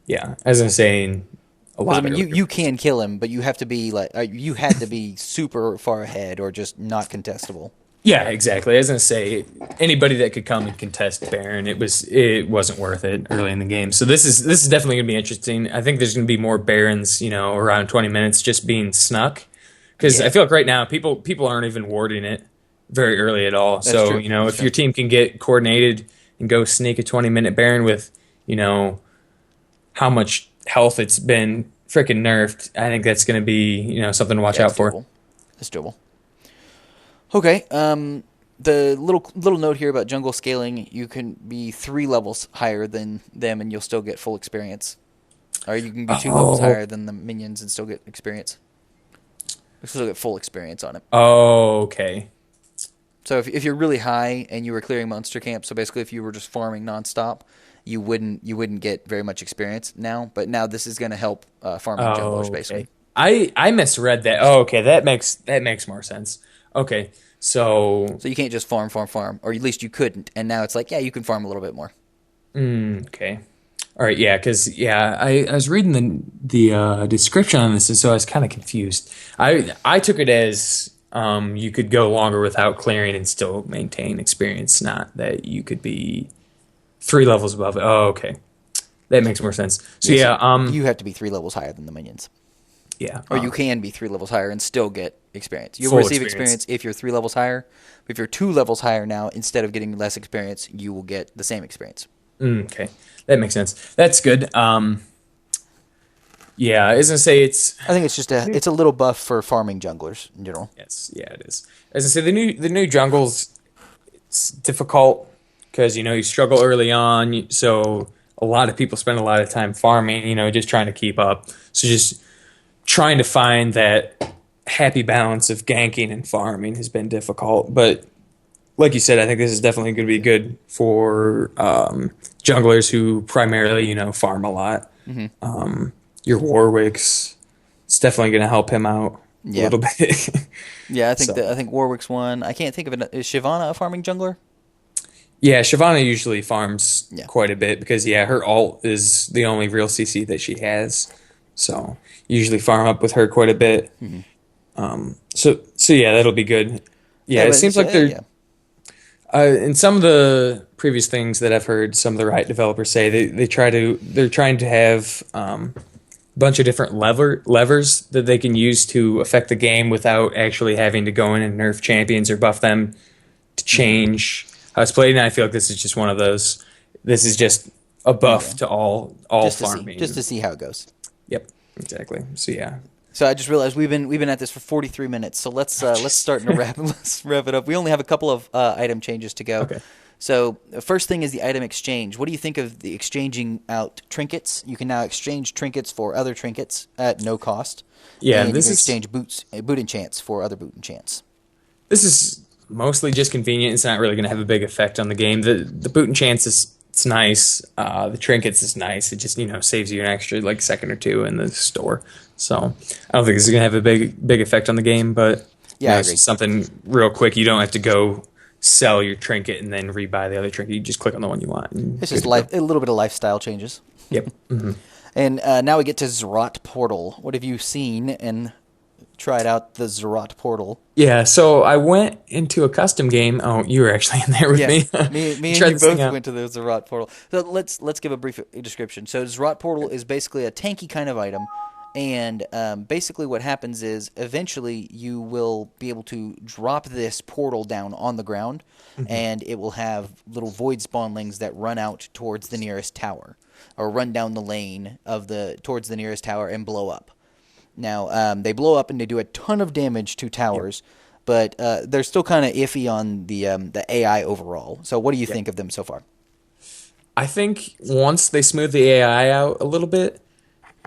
Speaker 2: yeah, as I'm saying, a
Speaker 1: 'Cause,
Speaker 2: lot.
Speaker 1: I mean,
Speaker 2: earlier.
Speaker 1: you can kill him, but you have to be like you had to be super far ahead or just not contestable.
Speaker 2: Yeah, exactly. As I say, anybody that could come and contest Baron, it wasn't worth it early in the game. So this is definitely going to be interesting. I think there's going to be more Barons, around 20 minutes just being snuck, because
Speaker 1: Yeah.
Speaker 2: I feel like right now people aren't even warding it very early at all.
Speaker 1: That's
Speaker 2: So
Speaker 1: true.
Speaker 2: if
Speaker 1: That's
Speaker 2: your
Speaker 1: true.
Speaker 2: team can get coordinated and go sneak a 20-minute Baron with how much health it's been freaking nerfed, I think that's going to be something to watch
Speaker 1: Yeah,
Speaker 2: out
Speaker 1: it's
Speaker 2: for.
Speaker 1: doable. It's doable. Okay. The little note here about jungle scaling: you can be 3 levels higher than them, and you'll still get full experience. Or you can be 2 levels
Speaker 2: Oh,
Speaker 1: higher than the minions and still get experience. You still get full experience on it.
Speaker 2: okay.
Speaker 1: So if you're really high and you were clearing monster camp, so basically if you were just farming nonstop, you wouldn't get very much experience now. But now this is going to help farming
Speaker 2: Oh,
Speaker 1: junglers basically.
Speaker 2: okay. I misread that. Oh, okay. That makes more sense. Okay. So,
Speaker 1: So you can't just farm, or at least you couldn't. And now it's like, yeah, you can farm a little bit more.
Speaker 2: okay. All right, yeah, because I was reading the description on this, and so I was kind of confused. I took it as you could go longer without clearing and still maintain experience, not that you could be 3 levels above it. Oh, okay, that makes more sense. So
Speaker 1: Yes,
Speaker 2: yeah,
Speaker 1: you have to be 3 levels higher than the minions.
Speaker 2: yeah,
Speaker 1: Or you can be 3 levels higher and still get experience. You'll
Speaker 2: full
Speaker 1: receive
Speaker 2: experience.
Speaker 1: experience if you're 3 levels higher. But if you're 2 levels higher now, instead of getting less experience, you will get the same experience.
Speaker 2: Okay, that makes sense. That's good. Yeah, I was gonna say
Speaker 1: I think it's a little buff for farming junglers in general.
Speaker 2: yes, yeah, it is. As I say, the new jungles, it's difficult because you struggle early on, so a lot of people spend a lot of time farming, just trying to keep up. So just trying to find that happy balance of ganking and farming has been difficult. But like you said, I think this is definitely going to be good for junglers who primarily, farm a lot. Your Warwicks, it's definitely going to help him out a
Speaker 1: Yeah.
Speaker 2: little bit.
Speaker 1: Yeah, I think
Speaker 2: So.
Speaker 1: I think Warwick's one. I can't think of it. Is Shyvana a farming jungler?
Speaker 2: Yeah, Shyvana usually farms
Speaker 1: Yeah.
Speaker 2: quite a bit because her ult is the only real CC that she has. So usually farm up with her quite a bit. So yeah, that'll be good. Yeah, it
Speaker 1: but
Speaker 2: seems
Speaker 1: so,
Speaker 2: like they're
Speaker 1: yeah.
Speaker 2: in some of the previous things that I've heard some of the Riot developers say they're trying to have a bunch of different levers that they can use to affect the game without actually having to go in and nerf champions or buff them to change how it's played. And I feel like this is just one of those. This is just a buff to all
Speaker 1: just to
Speaker 2: farming.
Speaker 1: just to see how it goes.
Speaker 2: Yep, exactly. So yeah.
Speaker 1: So I just realized we've been at this for 43 minutes. So let's start to let's wrap it up. We only have a couple of item changes to go.
Speaker 2: Okay.
Speaker 1: So the first thing is the item exchange. What do you think of the exchanging out trinkets? You can now exchange trinkets for other trinkets at no cost.
Speaker 2: Yeah,
Speaker 1: and
Speaker 2: this
Speaker 1: you can
Speaker 2: is
Speaker 1: exchange boot enchants for other boot enchants.
Speaker 2: this is mostly just convenient. It's not really going to have a big effect on the game. The boot and chance is it's nice. The trinkets is nice. It just saves you an extra like second or two in the store. So I don't think this is going to have a big effect on the game. But
Speaker 1: Yeah, I
Speaker 2: it's
Speaker 1: agree.
Speaker 2: just something real quick. You don't have to go sell your trinket and then rebuy the other trinket. You just click on the one you want. And
Speaker 1: It's
Speaker 2: good
Speaker 1: just
Speaker 2: to go.
Speaker 1: a little bit of lifestyle changes.
Speaker 2: Yep.
Speaker 1: And now we get to Zerat Portal. What have you seen and tried out the Zerat Portal?
Speaker 2: Yeah. So I went into a custom game. Oh, you were actually in there with me.
Speaker 1: me and
Speaker 2: Tried
Speaker 1: you
Speaker 2: this thing
Speaker 1: both
Speaker 2: out.
Speaker 1: went to the Zerat Portal. So let's give a brief description. So Zerat Portal is basically a tanky kind of item. And basically what happens is eventually you will be able to drop this portal down on the ground, and it will have little void spawnlings that run out towards the nearest tower, or run down the lane towards the nearest tower and blow up. Now, they blow up and they do a ton of damage to towers, but they're still kind of iffy on the AI overall. So what do you think of them so far?
Speaker 2: I think once they smooth the AI out a little bit,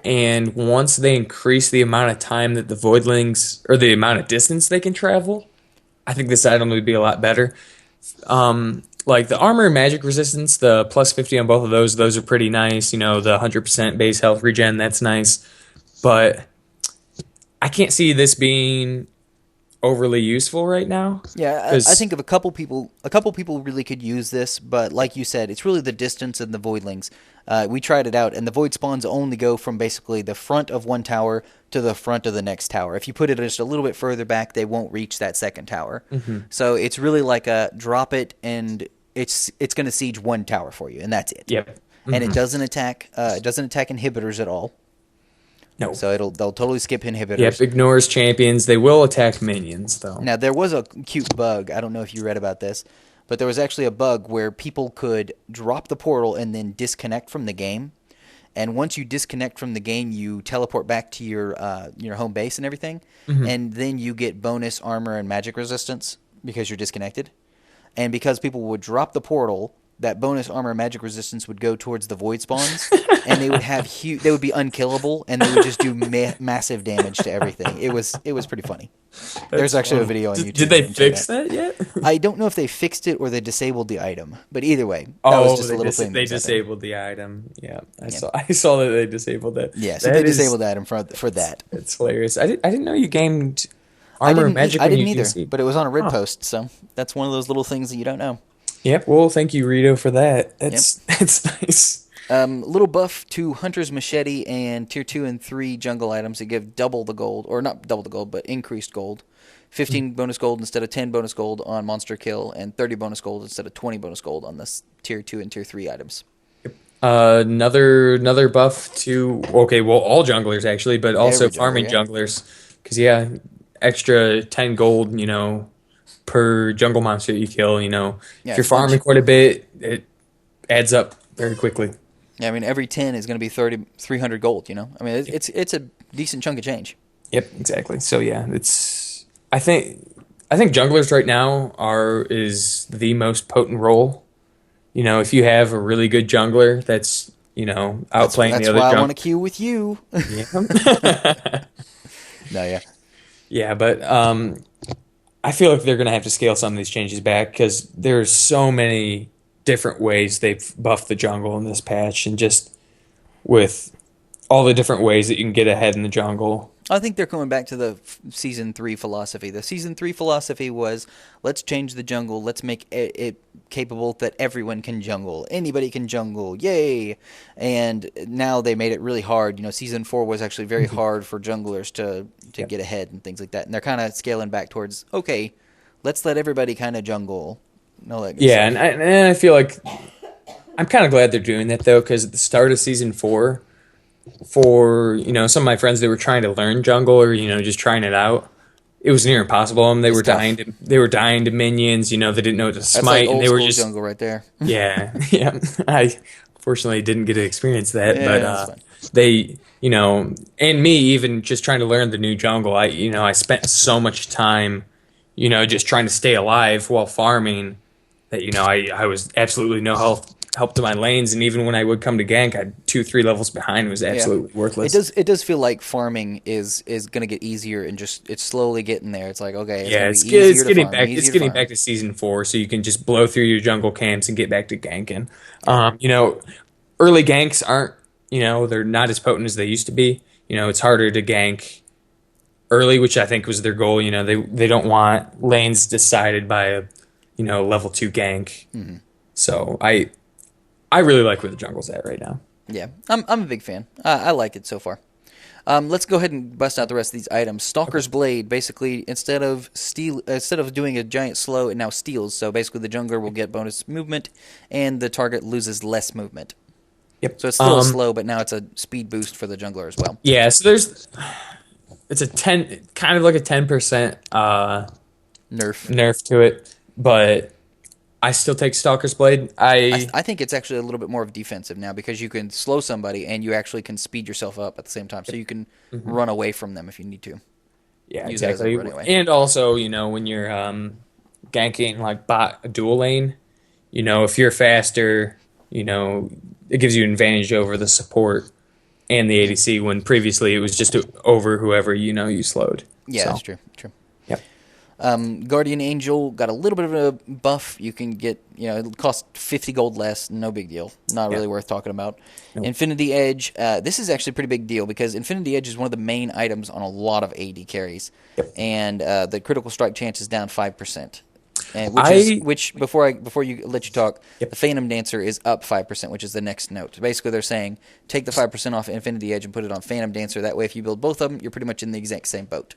Speaker 2: and once they increase the amount of time that the voidlings, or the amount of distance they can travel, I think this item would be a lot better. Like the armor and magic resistance, the plus 50 on both of those are pretty nice. The 100% base health regen, that's nice. But I can't see this being overly useful right now.
Speaker 1: Yeah, I think of a couple people really could use this, but like you said, it's really the distance and the voidlings. We tried it out, and the void spawns only go from basically the front of one tower to the front of the next tower. If you put it just a little bit further back, they won't reach that second tower. So it's really like a drop it, and it's going to siege one tower for you, and that's it.
Speaker 2: Yep.
Speaker 1: And it doesn't attack inhibitors at all.
Speaker 2: No.
Speaker 1: So they'll totally skip inhibitors.
Speaker 2: Yep, ignores champions. They will attack minions, though.
Speaker 1: Now, there was a cute bug. I don't know if you read about this, but there was actually a bug where people could drop the portal and then disconnect from the game. And once you disconnect from the game, you teleport back to your home base and everything. And then you get bonus armor and magic resistance because you're disconnected. And because people would drop the portal, that bonus armor and magic resistance would go towards the void spawns, and they would have they would be unkillable, and they would just do massive damage to everything. It was pretty funny. There's actually a video on YouTube.
Speaker 2: Did they fix that yet?
Speaker 1: I don't know if they fixed it or they disabled the item, but either way, that was just a little thing.
Speaker 2: They disabled the item. Yeah, I saw that they disabled it.
Speaker 1: Yeah, so they disabled the item for that.
Speaker 2: It's hilarious. I didn't know you gamed armor and magic.
Speaker 1: I didn't either, but it was on a red post, so that's one of those little things that you don't know.
Speaker 2: Yep. Well, thank you, Rito, for that. That's nice.
Speaker 1: Little buff to Hunter's Machete and Tier 2 and 3 jungle items that give double the gold, or not double the gold, but increased gold. 15 bonus gold instead of 10 bonus gold on monster kill, and 30 bonus gold instead of 20 bonus gold on the Tier 2 and Tier 3 items.
Speaker 2: Another buff to, all junglers actually, but also farming junglers. Because, extra 10 gold, per jungle monster that you kill, if you're farming quite a bit, it adds up very quickly.
Speaker 1: Yeah, I mean, every 10 is going to be 300 gold, I mean, it's a decent chunk of change.
Speaker 2: Yep, exactly. So, I think junglers right now is the most potent role. If you have a really good jungler that's, outplaying the other jungler.
Speaker 1: That's why I want to queue with you.
Speaker 2: Yeah.
Speaker 1: No, yeah.
Speaker 2: Yeah, but I feel like they're going to have to scale some of these changes back because there's so many different ways they've buffed the jungle in this patch, and just with all the different ways that you can get ahead in the jungle.
Speaker 1: I think they're going back to the Season 3 philosophy. The Season 3 philosophy was, let's change the jungle, let's make it capable that everyone can jungle. Anybody can jungle, yay! And now they made it really hard. Season 4 was actually very hard for junglers to get ahead and things like that. And they're kind of scaling back towards, okay, let's let everybody kind of jungle.
Speaker 2: And I feel like I'm kind of glad they're doing that, though, because at the start of Season 4, for some of my friends that were trying to learn jungle or just trying it out, it was near impossible. They were dying to minions. They didn't know what to smite.
Speaker 1: Like old
Speaker 2: and they were
Speaker 1: school
Speaker 2: just
Speaker 1: jungle right there.
Speaker 2: Yeah. I fortunately didn't get to experience that, but they, and me even just trying to learn the new jungle. I spent so much time, just trying to stay alive while farming that I was absolutely no help to my lanes, and even when I would come to gank, I'd 2-3 levels behind. It was absolutely worthless.
Speaker 1: It does feel like farming is going to get easier, and just it's slowly getting there. It's like, okay,
Speaker 2: it's getting back to Season 4, so you can just blow through your jungle camps and get back to ganking. Early ganks aren't, they're not as potent as they used to be. It's harder to gank early, which I think was their goal. They don't want lanes decided by a level 2 gank. Mm-hmm. So I really like where the jungle's at right now.
Speaker 1: Yeah, I'm a big fan. I like it so far. Let's go ahead and bust out the rest of these items. Stalker's Blade, basically, instead of doing a giant slow, it now steals. So basically the jungler will get bonus movement, and the target loses less movement.
Speaker 2: Yep.
Speaker 1: So it's still slow, but now it's a speed boost for the jungler as well.
Speaker 2: Yeah, so it's a 10, kind of like a 10% nerf to it, but I still take Stalker's Blade.
Speaker 1: I think it's actually a little bit more of defensive now because you can slow somebody and you actually can speed yourself up at the same time. So you can run away from them if you need to.
Speaker 2: Yeah, exactly. And also, when you're ganking like bot dual lane, if you're faster, it gives you an advantage over the support and the ADC when previously it was just over whoever you slowed.
Speaker 1: Yeah, that's true.
Speaker 2: Yep.
Speaker 1: Guardian Angel got a little bit of a buff. You can get, it costs 50 gold less. No big deal. Not really worth talking about. Nope. Infinity Edge. This is actually a pretty big deal because Infinity Edge is one of the main items on a lot of AD carries. Yep. And the critical strike chance is down 5%. And before you let you talk, the Phantom Dancer is up 5%, which is the next note. Basically, they're saying take the 5% off Infinity Edge and put it on Phantom Dancer. That way, if you build both of them, you're pretty much in the exact same boat.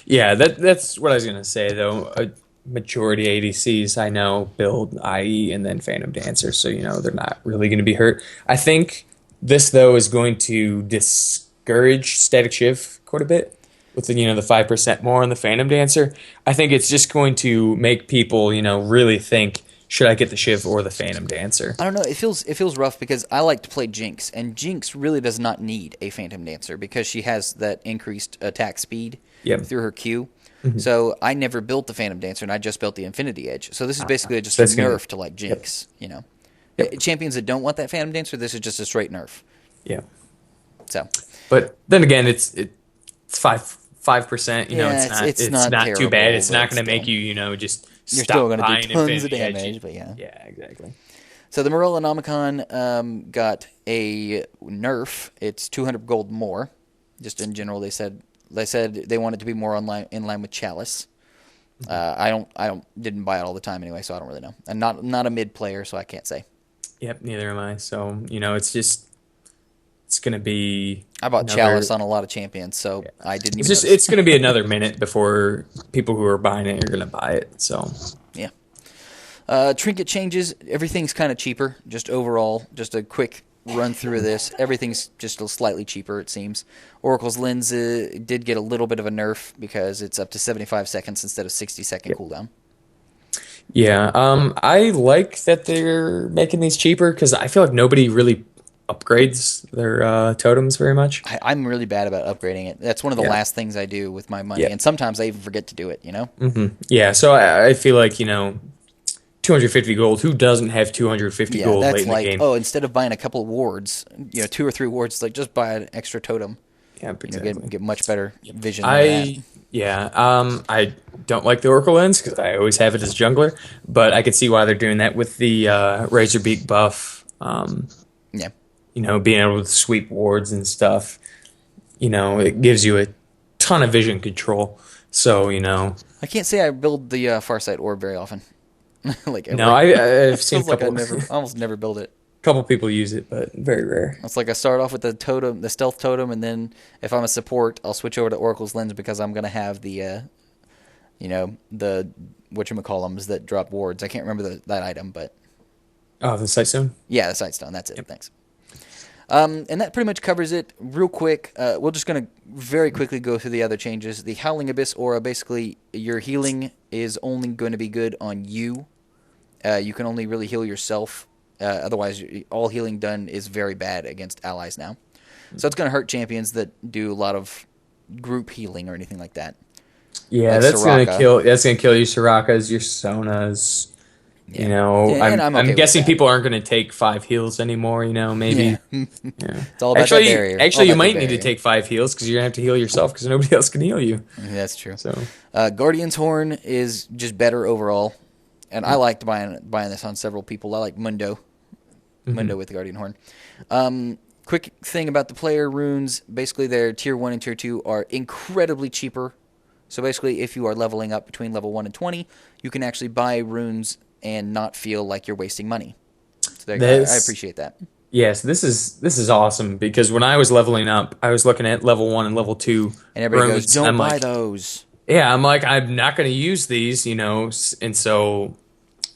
Speaker 2: Yeah, that's what I was going to say, though. A majority ADCs I know build IE and then Phantom Dancer, so, they're not really going to be hurt. I think this, though, is going to discourage Static Shiv quite a bit with the 5% more on the Phantom Dancer. I think it's just going to make people, really think, should I get the Shiv or the Phantom Dancer?
Speaker 1: I don't know. It feels rough because I like to play Jinx, and Jinx really does not need a Phantom Dancer because she has that increased attack speed through her Q. Mm-hmm. So I never built the Phantom Dancer, and I just built the Infinity Edge. So this is basically just a nerf to like Jinx. Champions that don't want that Phantom Dancer, this is just a straight nerf.
Speaker 2: Yeah.
Speaker 1: So,
Speaker 2: but then again, it's 5%. It's not
Speaker 1: terrible,
Speaker 2: too bad. It's not going to make you just.
Speaker 1: You're still going to do tons of damage, but yeah.
Speaker 2: Yeah, exactly.
Speaker 1: So the Marilla Nomicon got a nerf. It's 200 gold more. Just in general, they said they wanted to be more in line with Chalice. I didn't buy it all the time anyway, so I don't really know. I'm not a mid player, so I can't say.
Speaker 2: Yep, neither am I. So it's going to be.
Speaker 1: I bought Chalice on a lot of champions, so I didn't even.
Speaker 2: It's going to be another minute before people who are buying it are going to buy it. So
Speaker 1: yeah. Trinket changes. Everything's kind of cheaper. Just overall, just a quick run through of this. Everything's just slightly cheaper, it seems. Oracle's Lens did get a little bit of a nerf because it's up to 75 seconds instead of 60-second cooldown.
Speaker 2: Yeah, I like that they're making these cheaper because I feel like nobody really upgrades their totems very much.
Speaker 1: I'm really bad about upgrading it. That's one of the last things I do with my money, and sometimes I even forget to do it,
Speaker 2: Mm-hmm. Yeah, so I feel like, 250 gold. Who doesn't have 250 gold late in the game?
Speaker 1: Oh, instead of buying a couple of wards, 2 or 3 wards, like just buy an extra totem.
Speaker 2: Yeah, exactly.
Speaker 1: Get much better vision.
Speaker 2: I don't like the Oracle Lens because I always have it as jungler, but I could see why they're doing that with the Razorbeak buff. Being able to sweep wards and stuff. It gives you a ton of vision control. So,
Speaker 1: I can't say I build the Farsight Orb very often.
Speaker 2: I've seen a couple.
Speaker 1: I almost never build it.
Speaker 2: A couple people use it, but very rare.
Speaker 1: It's like I start off with the totem, the stealth totem, and then if I'm a support, I'll switch over to Oracle's Lens because I'm going to have the, the whatchamacallums that drop wards. I can't remember that item, but...
Speaker 2: Oh, the Sightstone?
Speaker 1: Yeah, the Sightstone. That's it. Yep. Thanks. And that pretty much covers it. Real quick, we're just going to very quickly go through the other changes. The Howling Abyss Aura, basically, your healing is only going to be good on you. You can only really heal yourself. Otherwise, all healing done is very bad against allies now. So it's going to hurt champions that do a lot of group healing or anything like that.
Speaker 2: Yeah, like that's going to kill. That's going to kill your Sorakas, your Sonas. Yeah. I'm guessing people aren't going to take 5 heals anymore. Maybe.
Speaker 1: Yeah. It's all about that barrier.
Speaker 2: Actually, you might need to take 5 heals because you're going to have to heal yourself because nobody else can heal you.
Speaker 1: That's true.
Speaker 2: So,
Speaker 1: Guardian's Horn is just better overall, and I liked buying this on several people. I like Mundo with the Guardian Horn. Quick thing about the player runes: basically, their tier 1 and tier 2 are incredibly cheaper. So basically, if you are leveling up between level 1 and 20, you can actually buy runes and not feel like you're wasting money. So I appreciate that.
Speaker 2: Yes, this is awesome because when I was leveling up, I was looking at level 1 and level 2
Speaker 1: and everybody goes, "Don't buy those."
Speaker 2: Yeah, I'm like, I'm not going to use these, and so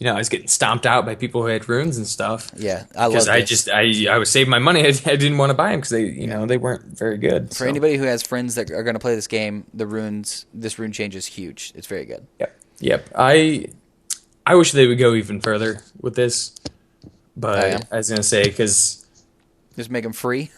Speaker 2: I was getting stomped out by people who had runes and stuff.
Speaker 1: Yeah, I love
Speaker 2: Because I
Speaker 1: this.
Speaker 2: just I was saving my money. I didn't want to buy them because they weren't very good.
Speaker 1: For anybody who has friends that are going to play this game, this rune change is huge. It's very good.
Speaker 2: Yep. I wish they would go even further with this, but I was gonna say because
Speaker 1: just make them free.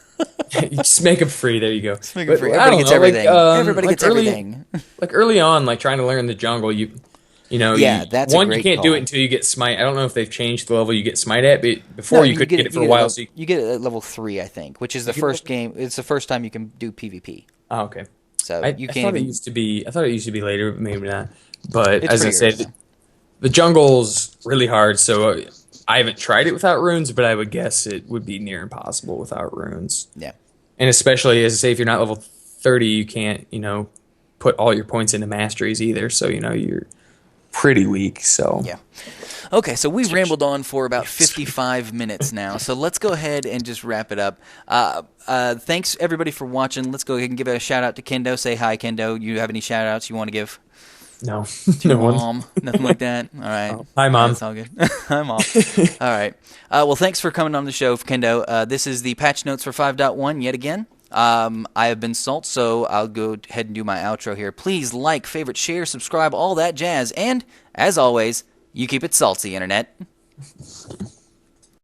Speaker 2: just make them free. There you go.
Speaker 1: Just make them free. Everybody gets everything. Everybody gets everything.
Speaker 2: Like early on, like trying to learn the jungle,
Speaker 1: that's
Speaker 2: one
Speaker 1: a great
Speaker 2: you can't
Speaker 1: call.
Speaker 2: do it until you get Smite. I don't know if they've changed the level you get Smite at, but before you couldn't get it for a while.
Speaker 1: You get it at level 3, I think, which is the first game. It's the first time you can do PvP.
Speaker 2: Oh, okay.
Speaker 1: So
Speaker 2: I thought it used to be later, but maybe not. But
Speaker 1: It's
Speaker 2: as I said, the jungle's really hard, so I haven't tried it without runes, but I would guess it would be near impossible without runes.
Speaker 1: Yeah.
Speaker 2: And especially, as I say, if you're not level 30, you can't, put all your points into masteries either, so, you're pretty weak, so...
Speaker 1: Yeah. Okay, so we've rambled on for about 55 minutes now, so let's go ahead and just wrap it up. Thanks, everybody, for watching. Let's go ahead and give a shout-out to Kendo. Say hi, Kendo. You have any shout-outs you want to give?
Speaker 2: No.
Speaker 1: To Mom? Nothing like that? All right.
Speaker 2: Oh. Hi, Mom.
Speaker 1: That's all good. Hi, Mom. All right. Well, thanks for coming on the show, Kendo. This is the patch notes for 5.1 yet again. I have been Salt, so I'll go ahead and do my outro here. Please like, favorite, share, subscribe, all that jazz. And, as always, you keep it salty, Internet.